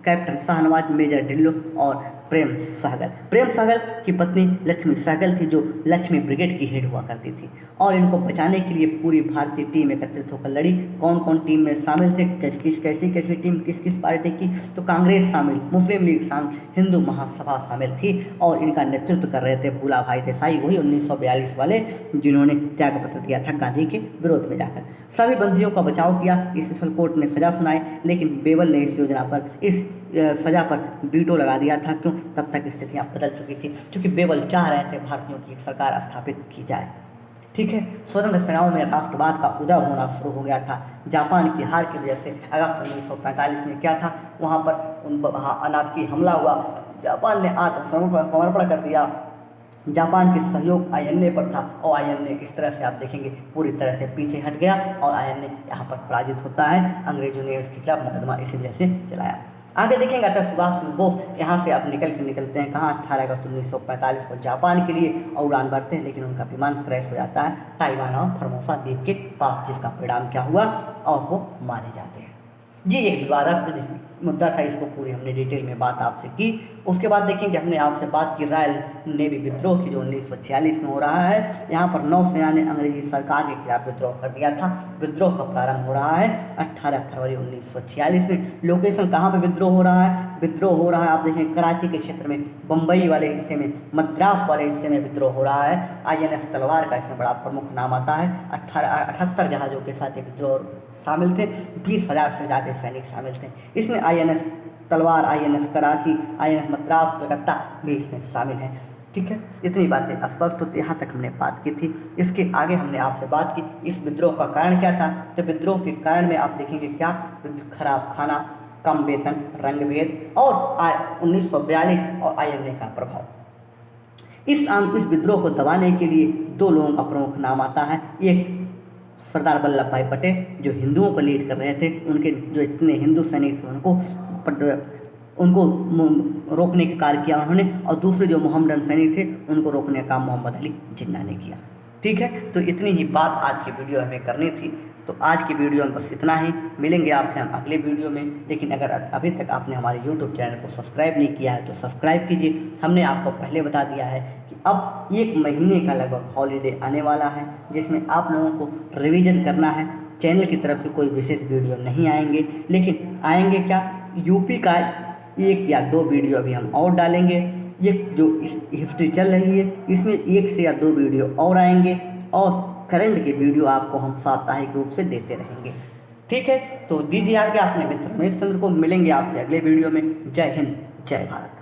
कैप्टन शाहनवाज, मेजर ढिल्लो और प्रेम सहगल। प्रेम सहगल की पत्नी लक्ष्मी सहगल थी, जो लक्ष्मी ब्रिगेड की हेड हुआ करती थी, और इनको बचाने के लिए पूरी भारतीय टीम एकत्रित होकर लड़ी। कौन कौन टीम में शामिल थे, कैसी कैसी टीम, किस किस पार्टी की, तो कांग्रेस शामिल, मुस्लिम लीग शामिल, हिंदू महासभा शामिल थी, और इनका नेतृत्व कर रहे थे भूला भाई देसाई, वही 1942 वाले जिन्होंने त्याग पत्र दिया था गांधी के विरोध में जाकर। सभी बंदियों का बचाव किया, स्पेशल कोर्ट ने सजा सुनाई, लेकिन बेवल ने इस योजना पर, इस सजा पर वीटो लगा दिया था। क्यों? तब तक स्थितियां बदल चुकी थी, क्योंकि बेवल चाह रहे थे भारतीयों की सरकार स्थापित की जाए। ठीक है, स्वतंत्र सेनाओं में राष्ट्रवाद का उदय होना शुरू हो गया था। जापान की हार की वजह से अगस्त 1945 में क्या था, वहाँ पर अनापकी हमला हुआ, जापान ने आत्मसमर्पण कर दिया। जापान के सहयोग आईएनए पर था, और आईएनए इस तरह से आप देखेंगे पूरी तरह से पीछे हट गया, और आईएनए यहाँ पर पराजित होता है। अंग्रेजों ने उसके खिलाफ मुकदमा इसी वजह से चलाया। आगे देखेंगे तो सुभाष चंद्र बोस यहाँ से आप निकलते हैं कहाँ, 18 अगस्त 1945 को जापान के लिए, और उड़ान भरते हैं, लेकिन उनका विमान क्रैश हो जाता है ताइवान और फॉर्मोसा द्वीप के पास, जिसका परिणाम क्या हुआ, और वो मारे जाते हैं। जी ये द्वारा मुद्दा था, इसको पूरी हमने डिटेल में बात आपसे की। उसके बाद देखेंगे हमने आपसे बात की रॉयल नेवी विद्रोह की, जो 1946 में हो रहा है। यहाँ पर नौसेना ने अंग्रेजी सरकार के खिलाफ विद्रोह कर दिया था। विद्रोह का प्रारंभ हो रहा है 18 फरवरी 1946 में। लोकेशन कहाँ पे विद्रोह हो रहा है? विद्रोह हो रहा है आप देखें कराची के क्षेत्र में, बम्बई वाले हिस्से में, मद्रास वाले हिस्से में विद्रोह हो रहा है। INS तलवार का इसमें बड़ा प्रमुख नाम आता है। 78 जहाज़ों के साथ ये विद्रोह शामिल थे, 20,000 से ज़्यादा सैनिक शामिल थे इसमें। INS तलवार, INS कराची, INS मद्रास, कलकत्ता भी इसमें शामिल हैं। ठीक है, इतनी बातें स्पष्ट होती, यहाँ तक हमने बात की थी। इसके आगे हमने आपसे बात की इस विद्रोह का कारण क्या था। तो विद्रोह के कारण में आप देखेंगे क्या, खराब खाना, कम वेतन, रंगभेद, और 1942 और INA का प्रभाव। इस विद्रोह को दबाने के लिए 2 लोगों का प्रमुख नाम आता है। एक सरदार वल्लभ भाई पटेल, जो हिंदुओं को लीड कर रहे थे, उनके जो इतने हिंदू सैनिक थे उनको रोकने का कार्य किया उन्होंने, और दूसरे जो मोहम्मदन सैनिक थे उनको रोकने का काम मोहम्मद अली जिन्ना ने किया। ठीक है, तो इतनी ही बात आज की वीडियो हमें करनी थी। तो आज की वीडियो में बस इतना ही, मिलेंगे आपसे हम अगले वीडियो में। लेकिन अगर अभी तक आपने हमारे YouTube चैनल को सब्सक्राइब नहीं किया है तो सब्सक्राइब कीजिए। हमने आपको पहले बता दिया है कि अब 1 महीने का लगभग हॉलीडे आने वाला है, जिसमें आप लोगों को रिवीजन करना है। चैनल की तरफ से कोई विशेष वीडियो नहीं आएंगे, लेकिन आएंगे क्या, यूपी का 1 या 2 वीडियो अभी हम और डालेंगे। ये जो हिस्ट्री चल रही है इसमें 1 से या 2 वीडियो और आएंगे, और करंट के वीडियो आपको हम साप्ताहिक रूप से देते रहेंगे। ठीक है, तो दीजिए आगे अपने मित्र महेश चंद्र को, मिलेंगे आपसे अगले वीडियो में। जय हिंद, जय भारत।